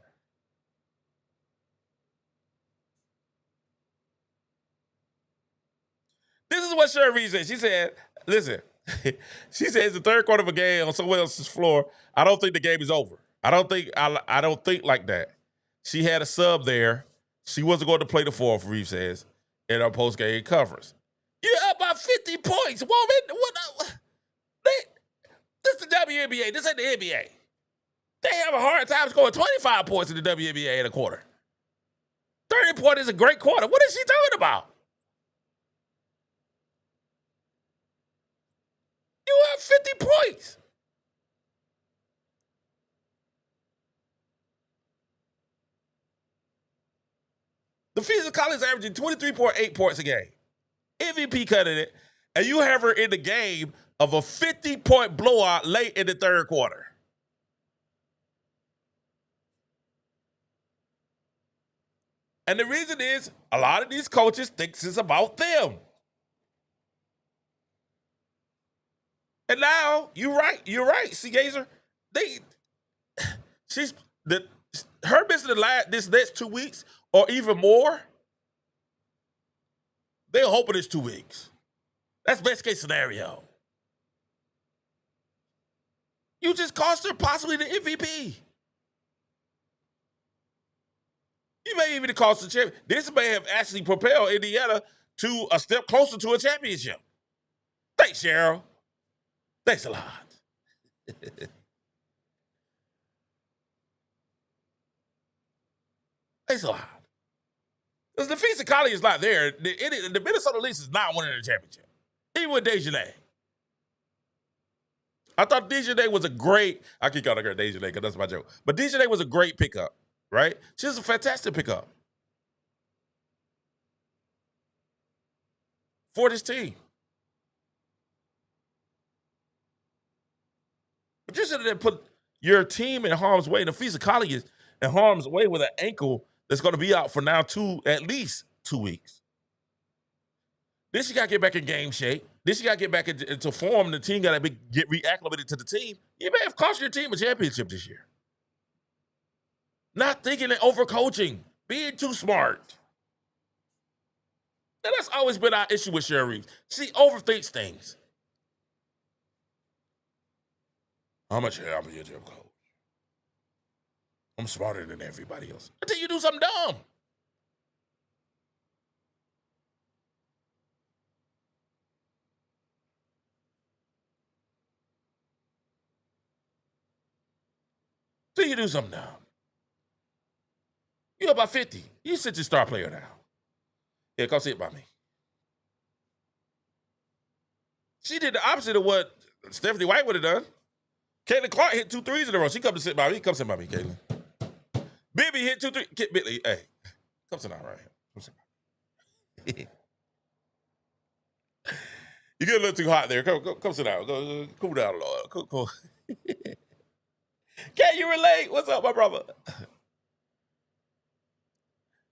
This is what Sherry Reese said. She said, listen, she said it's the third quarter of a game on someone else's floor. I don't think the game is over. I don't think like that. She had a sub there. She wasn't going to play the fourth, Reese says, in her post-game conference. You're up by 50 points, woman. This is the WNBA. This ain't the NBA. They have a hard time scoring 25 points in the WNBA in a quarter. 30 points is a great quarter. What is she talking about? You have 50 points. The Nafisa Collier is averaging 23.8 points a game. MVP candidate, and you have her in the game of a 50-point blowout late in the third quarter. And the reason is a lot of these coaches think it's about them. And now, you're right, C. Gazer. Her missing this next 2 weeks or even more, they're hoping it's 2 weeks. That's best case scenario. You just cost her possibly the MVP. You may even cost the champion. This may have actually propelled Indiana to a step closer to a championship. Thanks, Cheryl. Thanks a lot. Thanks a lot. Because the Feast of Collie is not there. The Minnesota Lynx is not winning the championship. Even with Diajina. I thought Diajina was a great, I keep calling her Diajina because that's my joke. But Diajina was a great pickup, right? She was a fantastic pickup for this team. But you should have put your team in harm's way. The Feast of Collie is in harm's way with an ankle that's going to be out for now at least 2 weeks. Then she got to get back in game shape. Then she got to get back into form. The team got to get reacclimated to the team. You may have cost your team a championship this year. Not thinking and overcoaching. Being too smart. And that's always been our issue with Cheryl Reese. She overthinks things. How much I'm a gym coach? I'm smarter than everybody else. Until you do something dumb. Until you do something dumb. You're about 50. You sit your star player down. Yeah, come sit by me. She did the opposite of what Stephanie White would have done. Caitlin Clark hit 2 threes in a row. She come to sit by me. Come sit by me, Caitlin. Bibby hit 2 3. Billy, hey, come sit down right here. Come sit by me. You get a little too hot there. Come sit down. Go cool down a little. Cool. Can you relate? What's up, my brother?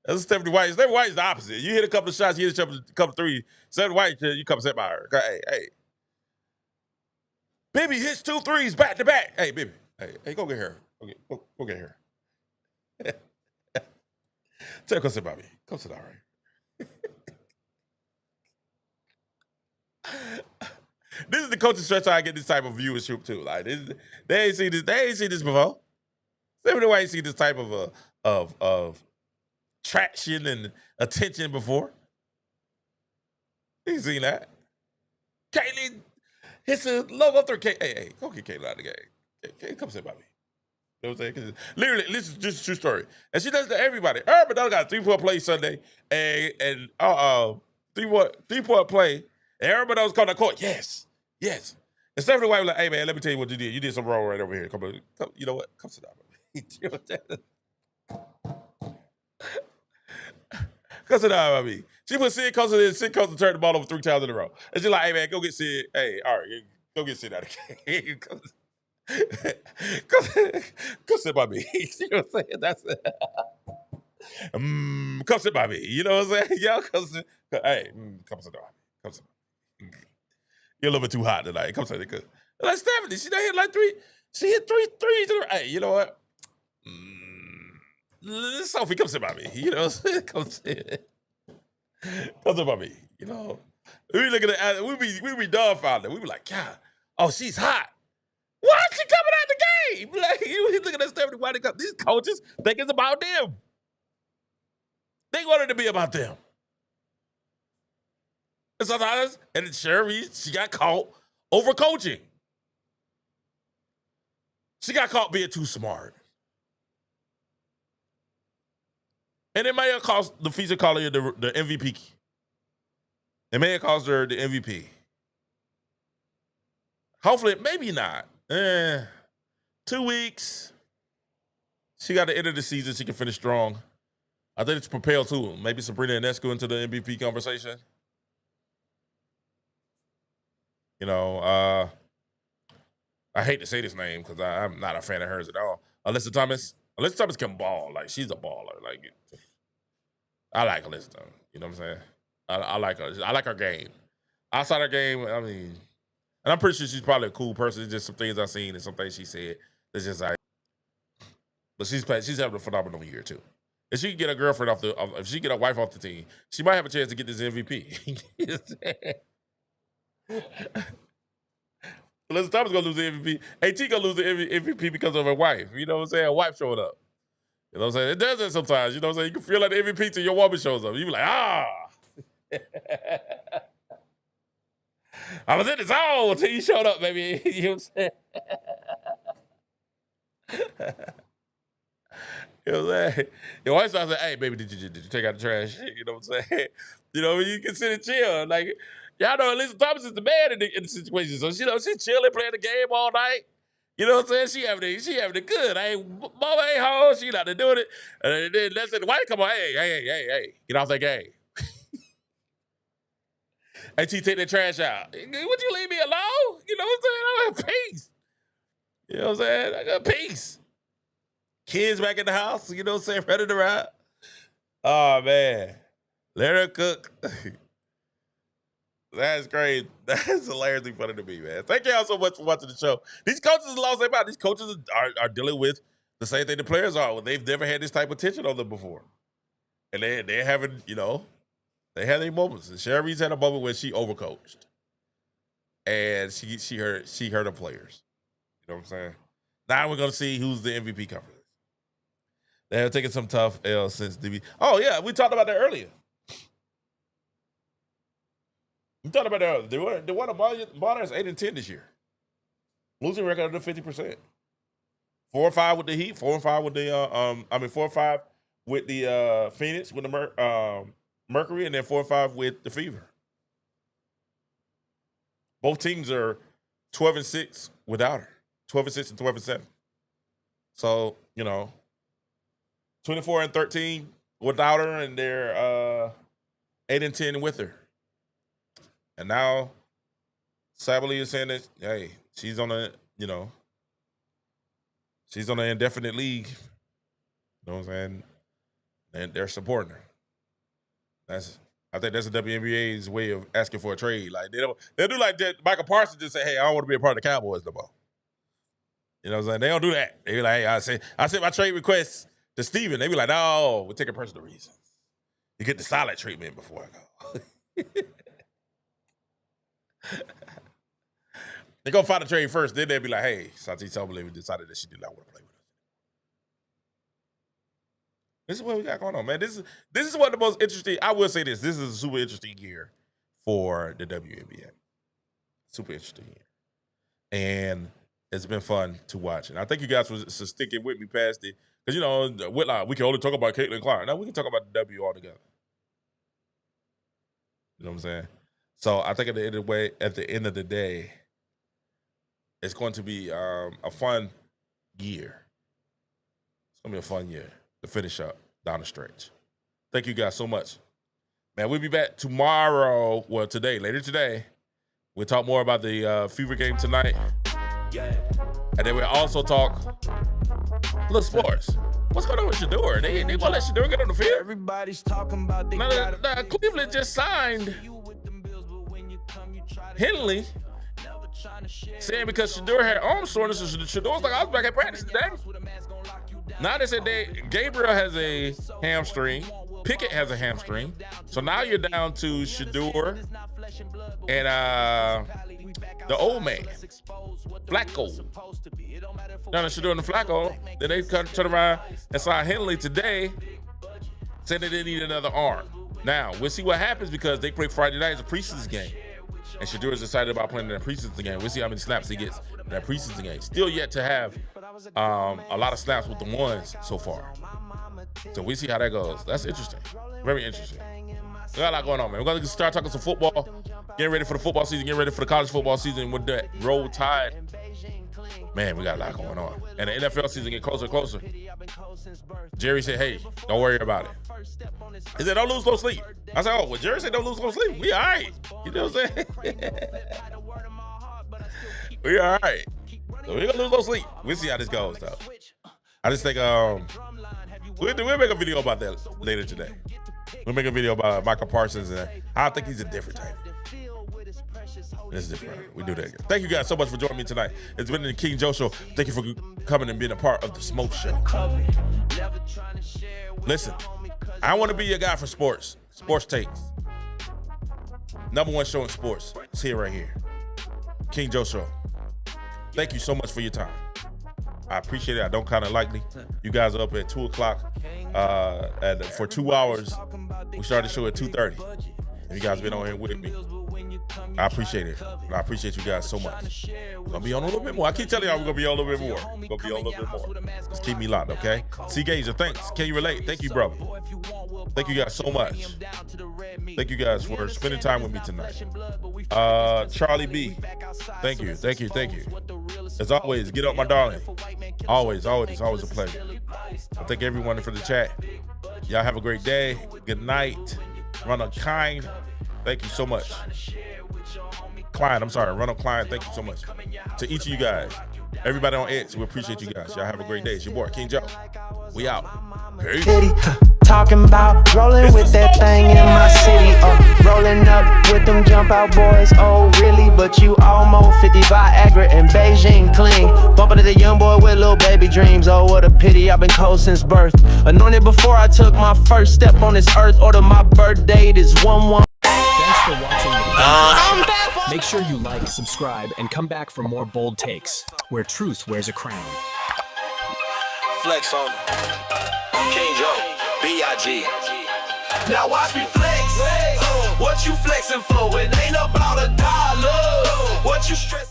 That's Stephanie White. Stephanie White's the opposite. You hit a couple of shots, you hit a couple of threes. Stephanie White, you come sit by her. Hey. Bibby hits 2 threes back to back. Hey, Bibby. Hey, go get her. Go get her. Tell her, come sit by me. Come sit down right here. This is the coaching stretch I get this type of viewership too. Like they ain't seen this. They ain't seen this before. Stephanie White ain't seen this type of traction and attention before. You seen that? Caitlin hits a logo through. Hey, go get Caitlin out of the game. Come sit by me. You know what I'm saying? Literally, this is just a true story. And she does it to everybody. Ari McDonald got a 3-point play Sunday and 3-point play. And Ari McDonald's called that court. Yes. And Stephanie White was like, hey, man, let me tell you what you did. You did something wrong right over here. Come, you know what? Come sit down. You know what Come sit down by me. She put Sid Coulter in. Sid Coulter turned the ball over 3 times in a row. And she's like, hey, man, go get Sid. Hey, all right, go get Sid out of the game. Come sit by me. You know what I'm saying? That's it. Come sit by me. You know what I'm saying? Y'all come sit. Hey, come sit down. Come sit. You're a little bit too hot tonight. Come sit. Like Stephanie, she done hit like 3. She hit 3 threes. Hey, you know what? Sophie, come sit by me. You know what I'm saying? Come sit by me. You know, we looking at we be dumbfounded. We be like, God, oh, she's hot. Why is she coming out the game? Like, you looking at Stephanie White. These coaches think it's about them. They want it to be about them. And sometimes, and Cheryl Reese, she got caught overcoaching. She got caught being too smart. And it may have cost the Feast of Collie the MVP. It may have cost her the MVP. Hopefully, maybe not. 2 weeks. She got the end of the season. She can finish strong. I think it's propelled too. Maybe Sabrina Ionescu into the MVP conversation. You know, I hate to say this name because I'm not a fan of hers at all. Alyssa Thomas can ball. Like, she's a baller. Like, I like Alyssa Thomas. You know what I'm saying? I like her. I like her game. Outside her game, I mean, and I'm pretty sure she's probably a cool person. It's just some things I've seen and some things she said. It's just like, but she's having a phenomenal year too. If she can get a girlfriend if she can get a wife off the team, she might have a chance to get this MVP. Alyssa Thomas gonna lose the MVP. AT gonna lose the MVP because of her wife. You know what I'm saying? Her wife showing up. You know what I'm saying? It does that sometimes. You know what I'm saying? You can feel like the MVP till your woman shows up. You be like, ah. I was in the zone until you showed up, baby. You know what I'm saying? You know what I'm saying? Your wife starts saying, hey, baby, did you take out the trash? You know what I'm saying? You know, you can sit and chill. Like, y'all know Alyssa Thomas is the man in the situation. So, you know, she's chilling, playing the game all night. You know what I'm saying? She having it good. Mama ain't home. She not doing it. And then that's it. The wife come on, hey, get off that game. And she take the trash out. Would you leave me alone? You know what I'm saying? I have peace. You know what I'm saying? I got peace. Kids back in the house, you know what I'm saying? Ready to ride. Oh, man. Let her cook. That's great. That's hilariously funny to me, man. Thank y'all so much for watching the show. These coaches have lost their mind. These coaches are dealing with the same thing the players are. They've never had this type of tension on them before. And they're having, you know, they had their moments. And Sherry Reese had a moment where she overcoached. And she hurt the players. You know what I'm saying? Now we're going to see who's the MVP conference. They have taken some tough L's since DB. Oh, yeah, we talked about that earlier. We talked about that earlier. They won a Bonner 8-10 this year. Losing record under 50%. 4-5 with the Heat, 4-5 with the 4-5 with the Phoenix, with the Mercury, and then 4-5 with the Fever. Both teams are 12-6 without her. 12-6 and 12-7. So, you know, 24-13 without her, and they're 8-10 with her. And now Sabally is saying that, hey, she's on an indefinite league. You know what I'm saying? And they're supporting her. I think that's the WNBA's way of asking for a trade. Like they do like that. Michael Parsons just say, hey, I don't want to be a part of the Cowboys no more. You know what I'm saying? They don't do that. They be like, hey, I sent my trade request to Steven. They be like, no, we're taking personal reasons. You get the solid treatment before I go. They go find a trade first, then they'll be like, hey, Santi Tobaleva decided that she did not want to play with us. This is what we got going on, man. This is one of the most interesting, I will say this is a super interesting year for the WNBA. Super interesting year. And it's been fun to watch. And I think you guys were sticking with me past it. Because, you know, Whitlock, we can only talk about Caitlin Clark. Now we can talk about the W altogether. You know what I'm saying? So I think at the end of the day, it's going to be a fun year. It's going to be a fun year to finish up down the stretch. Thank you guys so much. Man, we'll be back tomorrow. Well, later today. We'll talk more about the Fever game tonight. And then we'll also talk a little sports. What's going on with Shador? They won't let Shador get on the field. Everybody's talking about Cleveland just signed Henley, saying because Shador had arm soreness, and Shador's like, I was back at practice today. Now they said Gabriel has a hamstring, Pickett has a hamstring, so now you're down to Shador and the old man, Flacco. Down to Shador and the Flacco. Then they turn around and sign Henley today, saying that they need another arm. Now, we'll see what happens because they play Friday night as a preseason game. And Shador is excited about playing in that preseason game. We'll see how many snaps he gets in that preseason game. Still yet to have a lot of snaps with the ones so far. So we see how that goes. That's interesting. Very interesting. We got a lot going on, man. We're going to start talking some football. Getting ready for the football season. Getting ready for the college football season with that Roll Tide. Man, we got a lot going on. And the NFL season getting closer and closer. Jerry said, hey, don't worry about it. He said, don't lose no sleep. I said, oh, well, Jerry said don't lose no sleep. We all right. You know what I'm saying? We all right. So we ain't gonna lose no sleep. We'll see how this goes, though. I just think we'll make a video about that later today. We'll make a video about Michael Parsons, and I think he's a different type. It's different. We do that again. Thank you guys so much for joining me tonight. It's been the King Joe Show. Thank you for coming and being a part of the Smoke Show. Listen, I want to be your guy for sports takes. #1 show in sports. It's here right here. King Joe Show. Thank you so much for your time. I appreciate it. I don't count it lightly. You guys are up at 2 o'clock for 2 hours. We started the show at 2:30. And you guys been on here with me. I appreciate it. I appreciate you guys so much. We're gonna be on a little bit more. I keep telling y'all we're gonna be on a little bit more. We're gonna be on a little bit more. Just keep me locked, okay? C Gazer, thanks. Can you relate? Thank you, brother. Thank you guys so much. Thank you guys for spending time with me tonight. Charlie B, thank you. As always, get up, my darling. Always a pleasure. I thank everyone for the chat. Y'all have a great day. Good night. Run on Kind. Thank you so much. Run on Klein. Thank you so much. To each of you guys. Everybody on X, we appreciate you guys. Y'all have a great day. It's your boy, King Joe. We out. Peace. Talking about rolling with that thing in my city. Rolling up with them jump out boys. Oh, really? But you almost 50 Viagra and Beijing clean. Bumping to the young boy with little baby dreams. Oh, what a pity. I've been cold since birth. Anointed before I took my first step on this earth. Order my birth date is 1-1. Thanks for watching the King Joe Show. Make sure you like, subscribe, and come back for more bold takes, where truth wears a crown. Flex on King Joe, B.I.G. Now watch me flex. What you flexing for? It ain't about $1. What you stressing?